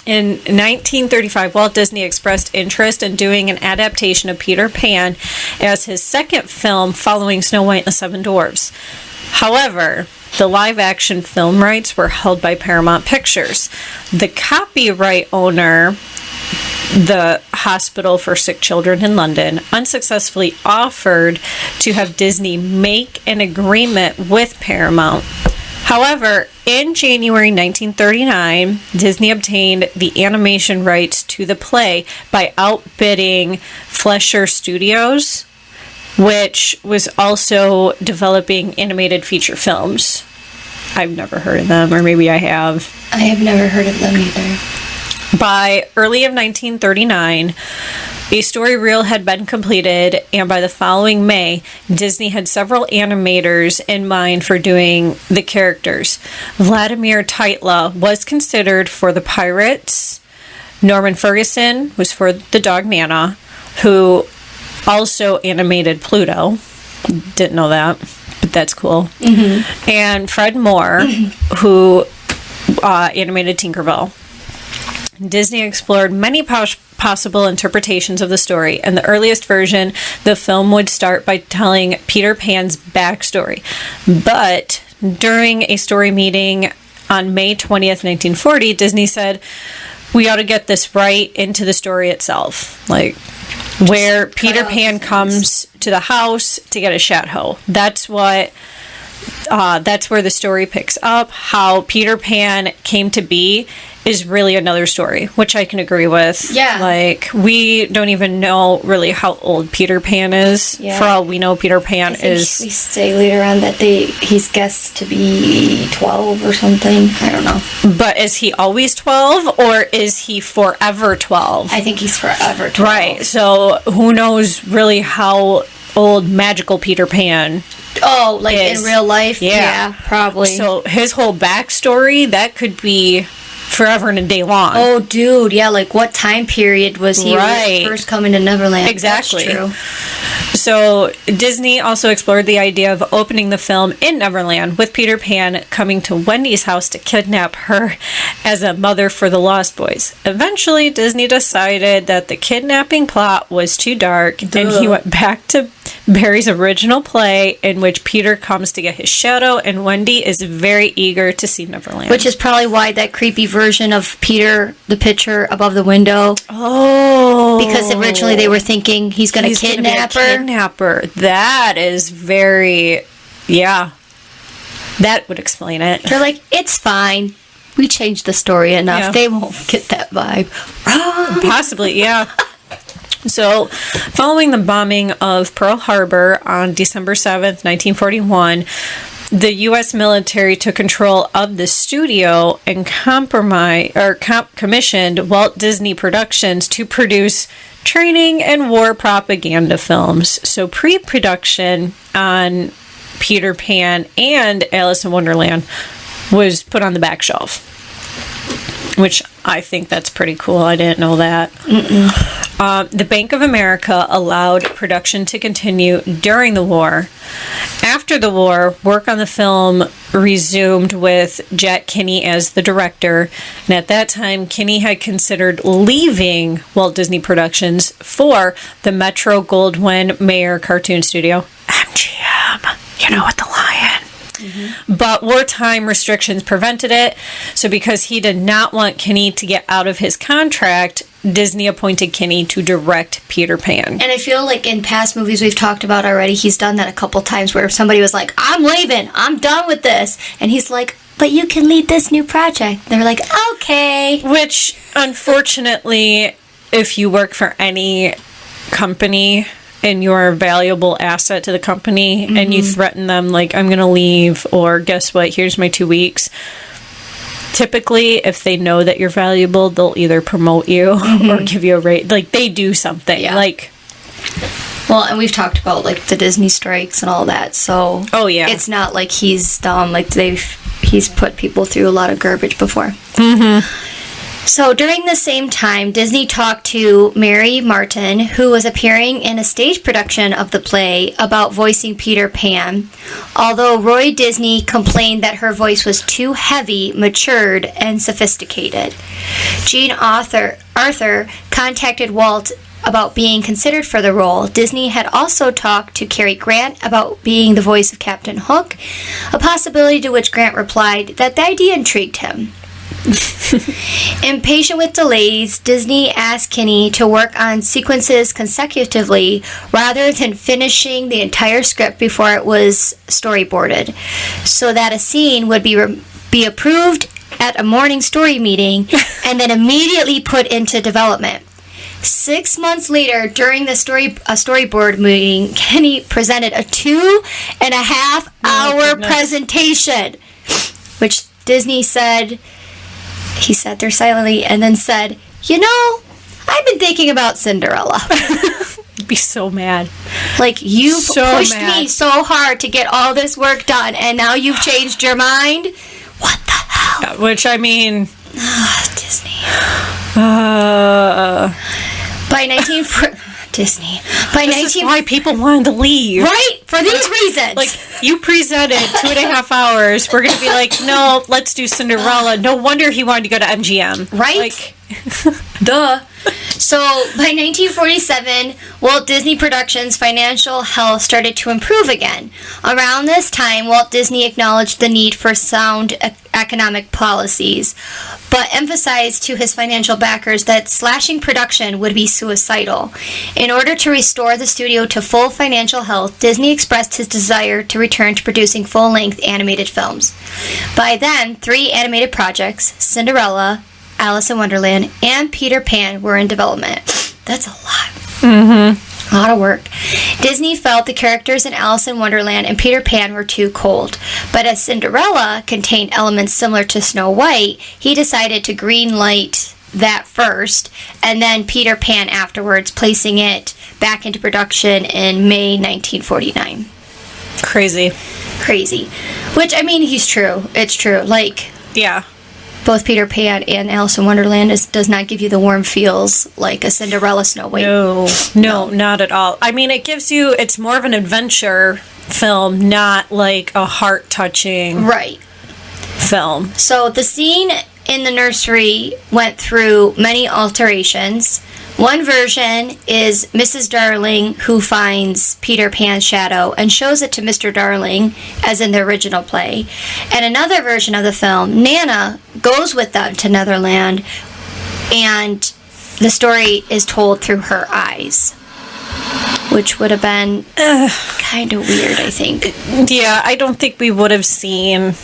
In 1935, Walt Disney expressed interest in doing an adaptation of Peter Pan as his second film following Snow White and the Seven Dwarfs. However, the live-action film rights were held by Paramount Pictures. The copyright owner, the Hospital for Sick Children in London, unsuccessfully offered to have Disney make an agreement with Paramount. However, in January 1939, Disney obtained the animation rights to the play by outbidding Fleischer Studios, which was also developing animated feature films. I've never heard of them, or maybe I have. I have never heard of them either. By early of 1939, a story reel had been completed, and by the following May, Disney had several animators in mind for doing the characters. Vladimir Tytla was considered for the Pirates. Norman Ferguson was for the dog Nana, who also animated Pluto. Didn't know that, but that's cool. Mm-hmm. And Fred Moore, who animated Tinkerbell. Disney explored many possible interpretations of the story. In the earliest version, the film would start by telling Peter Pan's backstory. But during a story meeting on May 20th, 1940, Disney said, we ought to get this right into the story itself. Like, where Peter Pan comes to the house to get a chateau. That's where the story picks up. How Peter Pan came to be is really another story, which I can agree with. Yeah. Like, we don't even know really how old Peter Pan is. Yeah. For all we know, Peter Pan is... We say later on that he's guessed to be 12 or something. I don't know. But is he always 12, or is he forever 12? I think he's forever 12. Right. So, who knows really how old magical Peter Pan Oh, like is. In real life? Yeah, probably. So his whole backstory, that could be forever and a day long. Oh, dude, yeah, like what time period was he first coming to Neverland? Exactly. That's true. So Disney also explored the idea of opening the film in Neverland, with Peter Pan coming to Wendy's house to kidnap her as a mother for the Lost Boys. Eventually, Disney decided that the kidnapping plot was too dark, and he went back to Barry's original play, in which Peter comes to get his shadow, and Wendy is very eager to see Neverland. Which is probably why that creepy version of Peter, the picture above the window. Oh. Because originally they were thinking he's going to kidnap her. Kidnapper. That is very, yeah. That would explain it. They're like, it's fine. We changed the story enough. Yeah. They won't get that vibe. Possibly, yeah. So, following the bombing of Pearl Harbor on December 7th, 1941, the U.S. military took control of the studio and commissioned Walt Disney Productions to produce training and war propaganda films. So, pre-production on Peter Pan and Alice in Wonderland was put on the back shelf, which I think that's pretty cool. I didn't know that. The Bank of America allowed production to continue during the war. After the war, work on the film resumed with Jack Kinney as the director. And at that time, Kinney had considered leaving Walt Disney Productions for the Metro-Goldwyn-Mayer cartoon studio, MGM, you know, with the lion. Mm-hmm. But wartime restrictions prevented it. So because he did not want Kinney to get out of his contract, Disney appointed Kinney to direct Peter Pan. And I feel like in past movies we've talked about already, he's done that a couple times where somebody was like, I'm leaving, I'm done with this. And he's like, but you can lead this new project. They're like, okay. Which, unfortunately, if you work for any company and you're a valuable asset to the company, mm-hmm. and you threaten them like, I'm going to leave, or guess what, here's my 2 weeks. Typically, if they know that you're valuable, they'll either promote you mm-hmm. or give you a raise. Like, they do something. Yeah. Like, well, and we've talked about like the Disney strikes and all that, so it's not like he's dumb. Like he's put people through a lot of garbage before. Mm-hmm. So during the same time, Disney talked to Mary Martin, who was appearing in a stage production of the play, about voicing Peter Pan, although Roy Disney complained that her voice was too heavy, matured, and sophisticated. Jean Arthur contacted Walt about being considered for the role. Disney had also talked to Cary Grant about being the voice of Captain Hook, a possibility to which Grant replied that the idea intrigued him. Impatient with delays, Disney asked Kinney to work on sequences consecutively rather than finishing the entire script before it was storyboarded, so that a scene would be approved at a morning story meeting and then immediately put into development. 6 months later, during the storyboard meeting, Kinney presented a 2.5 hour presentation, which Disney said. He sat there silently and then said, you know, I've been thinking about Cinderella. I'd be so mad. Like, you pushed me so hard to get all this work done, and now you've changed your mind? What the hell? Yeah, which, I mean... Disney. Disney. This is why people wanted to leave. Right? For these reasons. Like, you presented 2.5 hours. We're going to be like, no, let's do Cinderella. No wonder he wanted to go to MGM. Right? Like, duh. So, by 1947, Walt Disney Productions' financial health started to improve again. Around this time, Walt Disney acknowledged the need for sound economic policies, but emphasized to his financial backers that slashing production would be suicidal. In order to restore the studio to full financial health, Disney expressed his desire to return to producing full-length animated films. By then, 3 animated projects, Cinderella, Alice in Wonderland, and Peter Pan, were in development. That's a lot. Mm-hmm. A lot of work. Disney felt the characters in Alice in Wonderland and Peter Pan were too cold. But as Cinderella contained elements similar to Snow White, he decided to greenlight that first, and then Peter Pan afterwards, placing it back into production in May 1949. Crazy. Which, I mean, he's true. It's true. Like... Yeah. both Peter Pan and Alice in Wonderland does not give you the warm feels like a Cinderella Snow White. No, not at all. I mean, it's more of an adventure film, not like a heart-touching film. So the scene in the nursery went through many alterations. One version is Mrs. Darling who finds Peter Pan's shadow and shows it to Mr. Darling, as in the original play. And another version of the film, Nana goes with them to Netherland, and the story is told through her eyes, which would have been kind of weird, I think. Yeah, I don't think we would have seen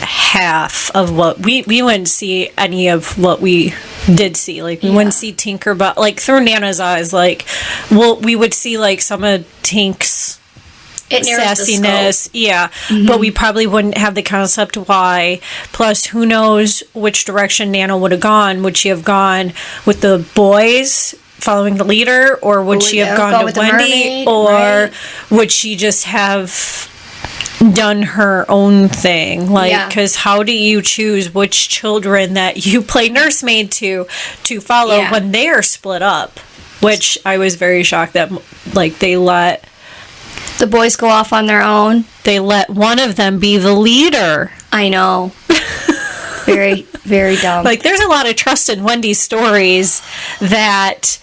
half of what we wouldn't see any of what we did see. Like, we wouldn't see Tinkerbell, like, through Nana's eyes. Like, we would see, like, some of Tink's sassiness. Yeah. Mm-hmm. But we probably wouldn't have the concept why. Plus, who knows which direction Nana would have gone. Would she have gone with the boys following the leader, or would she have gone to Wendy, or would she just have done her own thing? Like, because how do you choose which children that you play nursemaid to follow when they are split up? Which I was very shocked that, like, they let the boys go off on their own. They let one of them be the leader. I know. Very, very dumb. Like, there's a lot of trust in Wendy's stories that,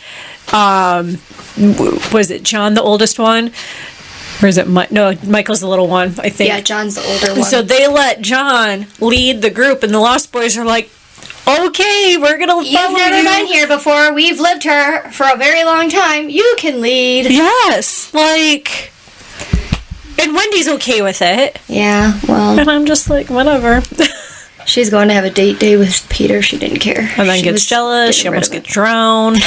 was it John, the oldest one? Or is it no? Michael's the little one, I think. Yeah, John's the older one. So they let John lead the group, and the Lost Boys are like, "Okay, we're gonna follow you. You've never been here before. We've lived here for a very long time. You can lead." Yes, like, and Wendy's okay with it. Yeah, well, and I'm just like, whatever. She's going to have a date day with Peter. She didn't care. And then gets jealous. She almost gets drowned.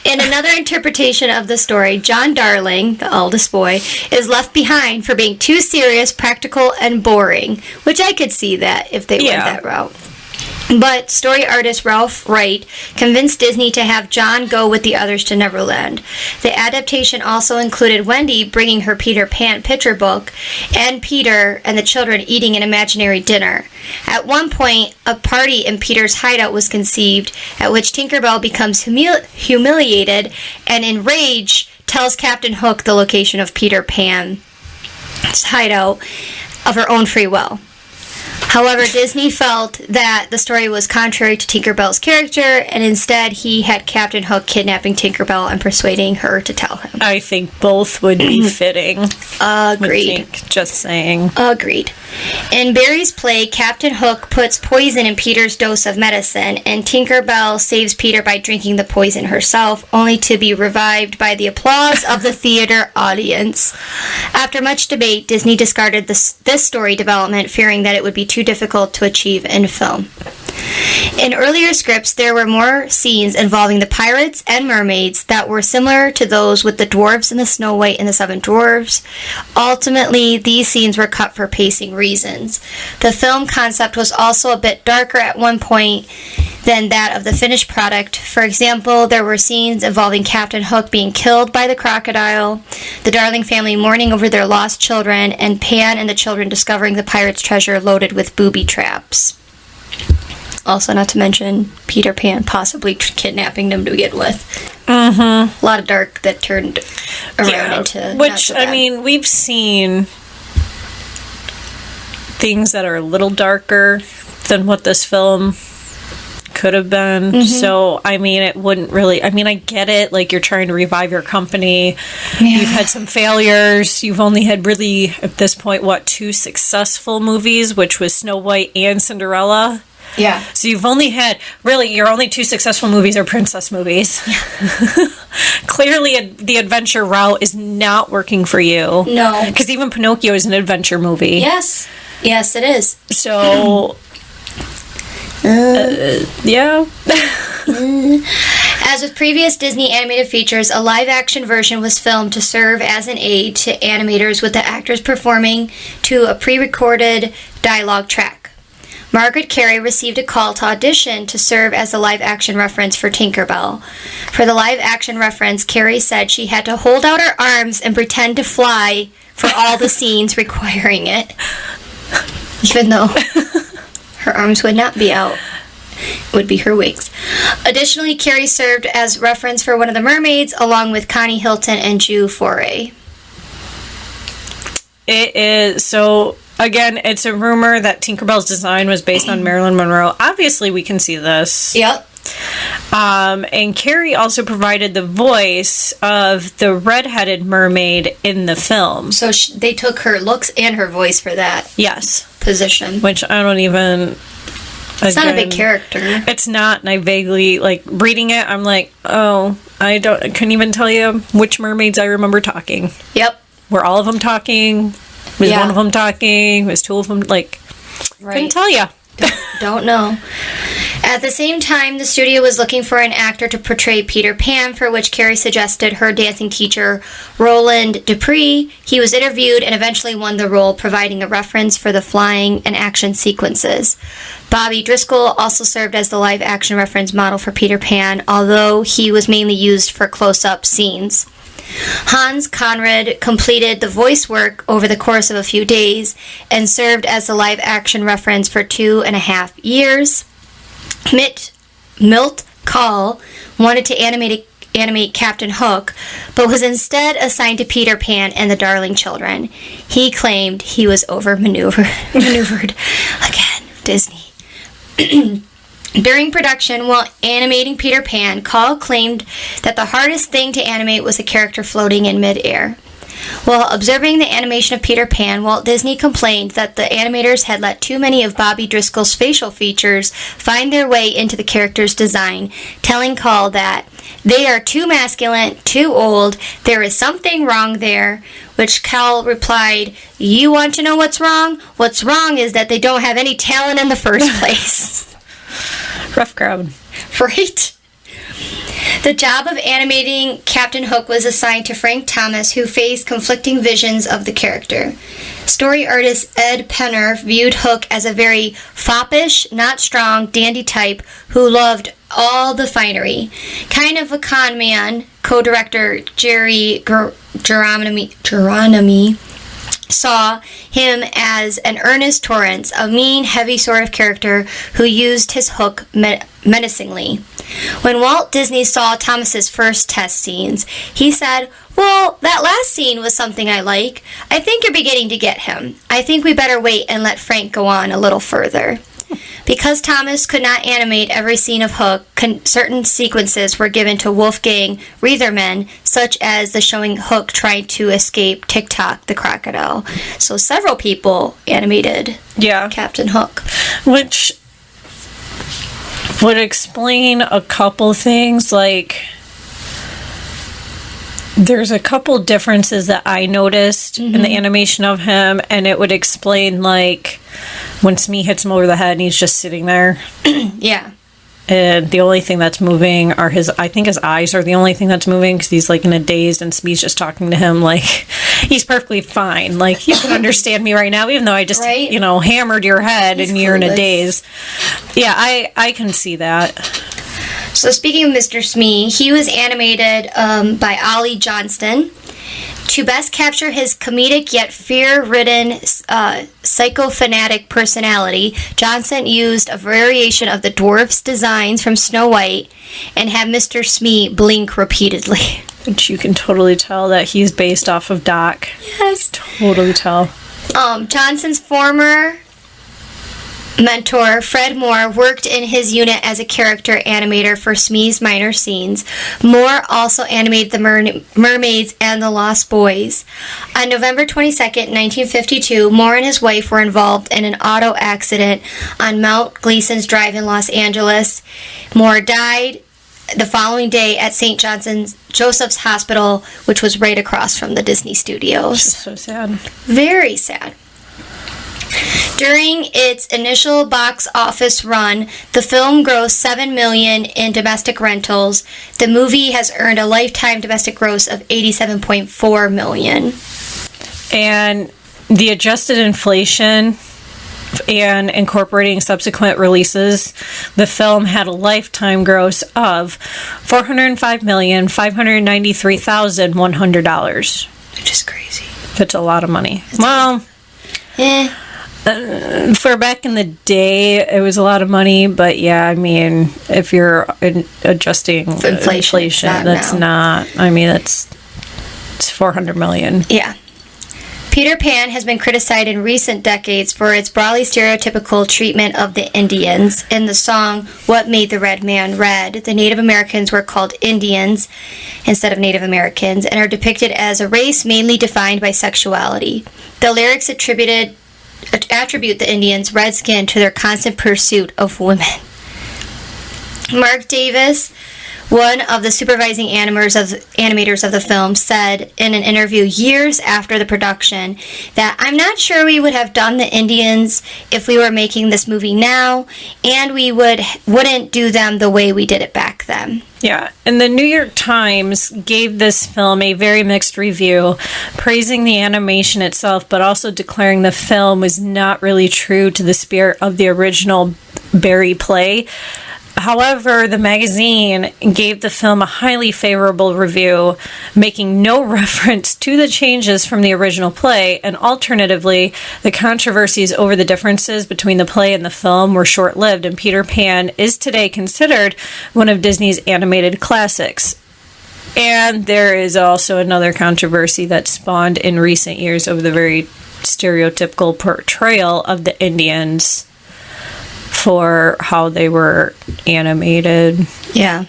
In another interpretation of the story, John Darling, the eldest boy, is left behind for being too serious, practical, and boring, which I could see that if they went that route. But story artist Ralph Wright convinced Disney to have John go with the others to Neverland. The adaptation also included Wendy bringing her Peter Pan picture book and Peter and the children eating an imaginary dinner. At one point, a party in Peter's hideout was conceived, at which Tinkerbell becomes humiliated and in rage tells Captain Hook the location of Peter Pan's hideout of her own free will. However, Disney felt that the story was contrary to Tinkerbell's character, and instead he had Captain Hook kidnapping Tinkerbell and persuading her to tell him. I think both would be fitting. Agreed. Just saying. Agreed. In Barry's play, Captain Hook puts poison in Peter's dose of medicine, and Tinkerbell saves Peter by drinking the poison herself, only to be revived by the applause of the theater audience. After much debate, Disney discarded this story development, fearing that it would be too difficult to achieve in film. In earlier scripts, there were more scenes involving the pirates and mermaids that were similar to those with the dwarves in the Snow White and the Seven Dwarfs. Ultimately, these scenes were cut for pacing reasons. The film concept was also a bit darker at one point than that of the finished product. For example, there were scenes involving Captain Hook being killed by the crocodile, the Darling family mourning over their lost children, and Pan and the children discovering the pirate's treasure loaded with booby traps. Also, not to mention Peter Pan possibly kidnapping them to begin with. Mm-hmm. A lot of dark that turned around into... Which, I mean, we've seen things that are a little darker than what this film could have been. Mm-hmm. So, I mean, it wouldn't really... I mean, I get it. Like, you're trying to revive your company. Yeah. You've had some failures. You've only had really, at this point, 2 successful movies, which was Snow White and Cinderella. Yeah. So you've only had, really, your only 2 successful movies are princess movies. Clearly, the adventure route is not working for you. No. Because even Pinocchio is an adventure movie. Yes. Yes, it is. So... yeah. As with previous Disney animated features, a live-action version was filmed to serve as an aid to animators, with the actors performing to a pre-recorded dialogue track. Margaret Carey received a call to audition to serve as a live-action reference for Tinkerbell. For the live-action reference, Carey said she had to hold out her arms and pretend to fly for all the scenes requiring it, even though Her arms would not be out. Would be her wings. Additionally, Carrie served as reference for one of the mermaids, along with Connie Hilton and Ju Foray. It is, so, again, it's a rumor that Tinkerbell's design was based on Marilyn Monroe. Obviously, we can see this. Yep. And Carrie also provided the voice of the redheaded mermaid in the film. So they took her looks and her voice for that Yes. position. Which I don't even... It's not a big character. It's not, and I vaguely, like, reading it, I'm like, oh, I couldn't even tell you which mermaids I remember talking. Yep. Were all of them talking? Was one of them talking? Was two of them, like, couldn't tell you. Don't know. At the same time, the studio was looking for an actor to portray Peter Pan, for which Carrie suggested her dancing teacher, Roland Dupree. He was interviewed and eventually won the role, providing a reference for the flying and action sequences. Bobby Driscoll also served as the live-action reference model for Peter Pan, although he was mainly used for close-up scenes. Hans Conrad completed the voice work over the course of a few days and served as the live-action reference for 2.5 years. Milt Kahl wanted to animate Captain Hook, but was instead assigned to Peter Pan and the Darling Children. He claimed he was maneuvered again, Disney. During production, while animating Peter Pan, Kahl claimed that the hardest thing to animate was a character floating in mid-air. While observing the animation of Peter Pan, Walt Disney complained that the animators had let too many of Bobby Driscoll's facial features find their way into the character's design, telling Kahl that they are too masculine, too old, there is something wrong there, which Kahl replied, "You want to know what's wrong? What's wrong is that they don't have any talent in the first place." Rough crowd. Right? The job of animating Captain Hook was assigned to Frank Thomas, who faced conflicting visions of the character. Story artist Ed Penner viewed Hook as a very foppish, not strong, dandy type who loved all the finery. Kind of a con man, co-director Jerry Geronimi saw him as an Ernest Torrance, a mean, heavy sort of character who used his hook menacingly. When Walt Disney saw Thomas's first test scenes, he said, "Well, that last scene was something I like. I think you're beginning to get him. I think we better wait and let Frank go on a little further." Because Thomas could not animate every scene of Hook, certain sequences were given to Wolfgang Reitherman, such as the showing Hook trying to escape Tik-Tok, the crocodile. So several people animated Captain Hook. Which would explain a couple things, like there's a couple differences that I noticed in the animation of him, and it would explain, like, when Smee hits him over the head and he's just sitting there. Yeah. And the only thing that's moving are his eyes are the only thing that's moving, because he's, like, in a daze, and Smee's just talking to him like he's perfectly fine. Like, you can understand me right now, even though I just, hammered your head and you're in a daze. Yeah, I can see that. So speaking of Mr. Smee, he was animated by Ollie Johnston. To best capture his comedic yet fear-ridden psychophantic personality, Johnson used a variation of the dwarf's designs from Snow White and had Mr. Smee blink repeatedly. Which you can totally tell that he's based off of Doc. Yes. Totally tell. Johnson's former mentor, Fred Moore, worked in his unit as a character animator for Smee's minor scenes. Moore also animated the Mermaids and the Lost Boys. On November 22nd, 1952, Moore and his wife were involved in an auto accident on Mount Gleason's Drive in Los Angeles. Moore died the following day at St. Joseph's Hospital, which was right across from the Disney Studios. So sad. Very sad. During its initial box office run, the film grossed $7 million in domestic rentals. The movie has earned a lifetime domestic gross of $87.4 million. And the adjusted inflation and incorporating subsequent releases, the film had a lifetime gross of $405,593,100. Which is crazy. That's a lot of money. For back in the day, it was a lot of money, but yeah, I mean, if you're adjusting inflation, that's not. I mean, it's $400 million. Yeah. Peter Pan has been criticized in recent decades for its broadly stereotypical treatment of the Indians. In the song What Made the Red Man Red, the Native Americans were called Indians instead of Native Americans and are depicted as a race mainly defined by sexuality. The lyrics attribute the Indians' red skin to their constant pursuit of women. Mark Davis, one of the supervising animators of the film, said in an interview years after the production that I'm not sure we would have done the Indians if we were making this movie now, and we wouldn't do them the way we did it back then. Yeah, and the New York Times gave this film a very mixed review, praising the animation itself, but also declaring the film was not really true to the spirit of the original Barrie play. However, the magazine gave the film a highly favorable review, making no reference to the changes from the original play, and alternatively, the controversies over the differences between the play and the film were short-lived, and Peter Pan is today considered one of Disney's animated classics. And there is also another controversy that spawned in recent years over the very stereotypical portrayal of the Indians for how they were animated. Yeah.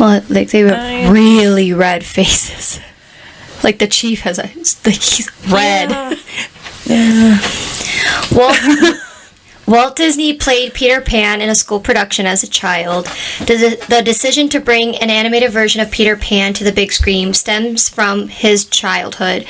Well, like they were really red faces. Like the chief has he's red. Yeah. Walt Disney played Peter Pan in a school production as a child. The decision to bring an animated version of Peter Pan to the big screen stems from his childhood.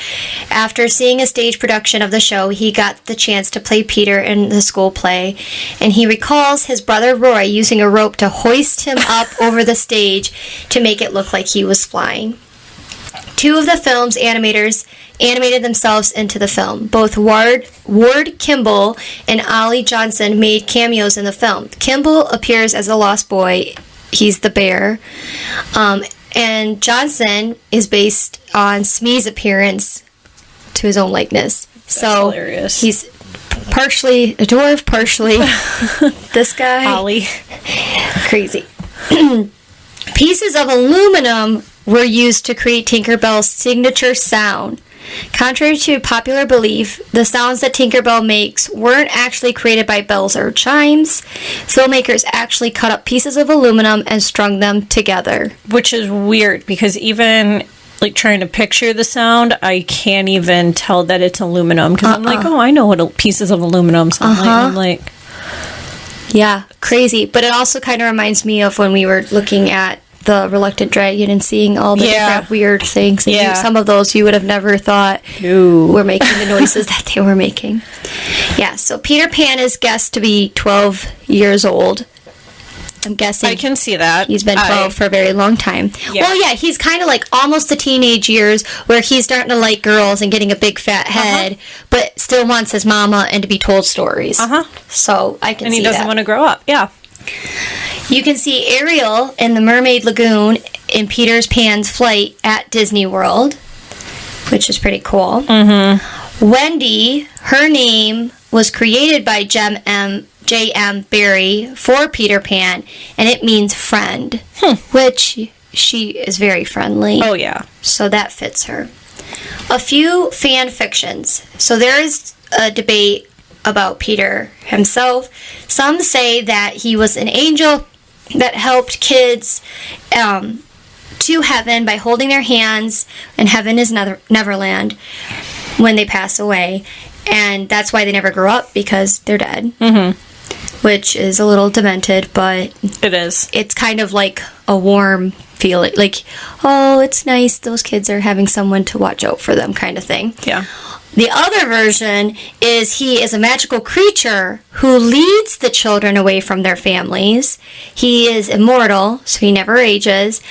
After seeing a stage production of the show, he got the chance to play Peter in the school play, and he recalls his brother Roy using a rope to hoist him up over the stage to make it look like he was flying. Two of the film's animators animated themselves into the film. Both Ward Kimball and Ollie Johnson made cameos in the film. Kimball appears as the Lost Boy. He's the bear. And Johnson is based on Smee's appearance to his own likeness. That's hilarious. He's partially a dwarf, partially this guy. Ollie. Crazy. Pieces of aluminum were used to create Tinkerbell's signature sound. Contrary to popular belief, the sounds that Tinkerbell makes weren't actually created by bells or chimes. Filmmakers actually cut up pieces of aluminum and strung them together. Which is weird, because even like trying to picture the sound, I can't even tell that it's aluminum, because I'm like, oh, I know what pieces of aluminum sound like. I'm like, yeah, crazy. But it also kind of reminds me of when we were looking at the Reluctant Dragon and seeing all the different weird things. And some of those you would have never thought were making the noises that they were making. Yeah, so Peter Pan is guessed to be 12 years old. I'm guessing. I can see that. He's been 12 for a very long time. Yeah. Well, yeah, he's kind of like almost the teenage years where he's starting to like girls and getting a big fat head, but still wants his mama and to be told stories. So I can see that. And he doesn't want to grow up. Yeah. You can see Ariel in the Mermaid Lagoon in Peter Pan's flight at Disney World, which is pretty cool. Wendy, her name was created by J.M. Barrie for Peter Pan, and it means friend, which she is very friendly. Oh, yeah. So that fits her. A few fan fictions. So there is a debate about Peter himself. Some say that he was an angel that helped kids to heaven by holding their hands, and heaven is Neverland, when they pass away. And that's why they never grow up, because they're dead. Which is a little demented, but it is. It's kind of like a warm feeling. Like, oh, it's nice. Those kids are having someone to watch out for them, kind of thing. Yeah. The other version is he is a magical creature who leads the children away from their families. He is immortal, so he never ages.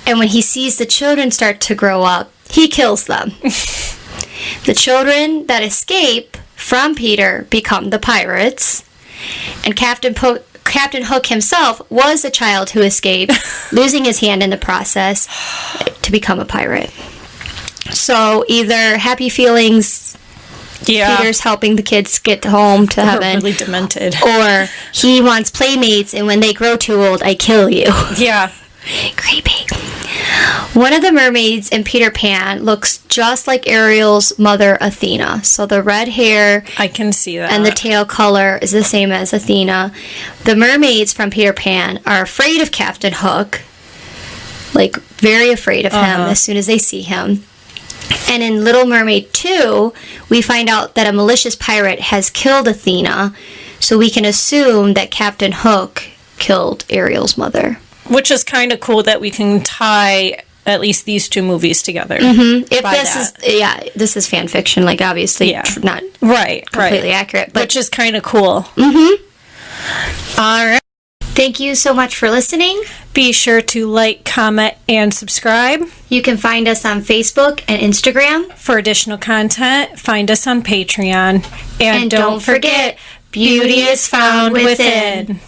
And when he sees the children start to grow up, he kills them. The children that escape from Peter become the pirates. And Captain Hook himself was a child who escaped, losing his hand in the process to become a pirate. So either happy feelings Yeah. Peter's helping the kids get home to heaven. Really demented. Or he wants playmates, and when they grow too old, I kill you. Yeah. Creepy. One of the mermaids in Peter Pan looks just like Ariel's mother, Athena. So the red hair I can see that. and the tail color is the same as Athena. The mermaids from Peter Pan are afraid of Captain Hook. Like, very afraid of him as soon as they see him. And in Little Mermaid 2, we find out that a malicious pirate has killed Athena. So we can assume that Captain Hook killed Ariel's mother. Which is kind of cool that we can tie at least these two movies together. If this is fan fiction, like obviously not completely accurate, but which is kind of cool. All right. Thank you so much for listening. Be sure to like, comment, and subscribe. You can find us on Facebook and Instagram. For additional content, find us on Patreon. And don't forget, beauty is found within.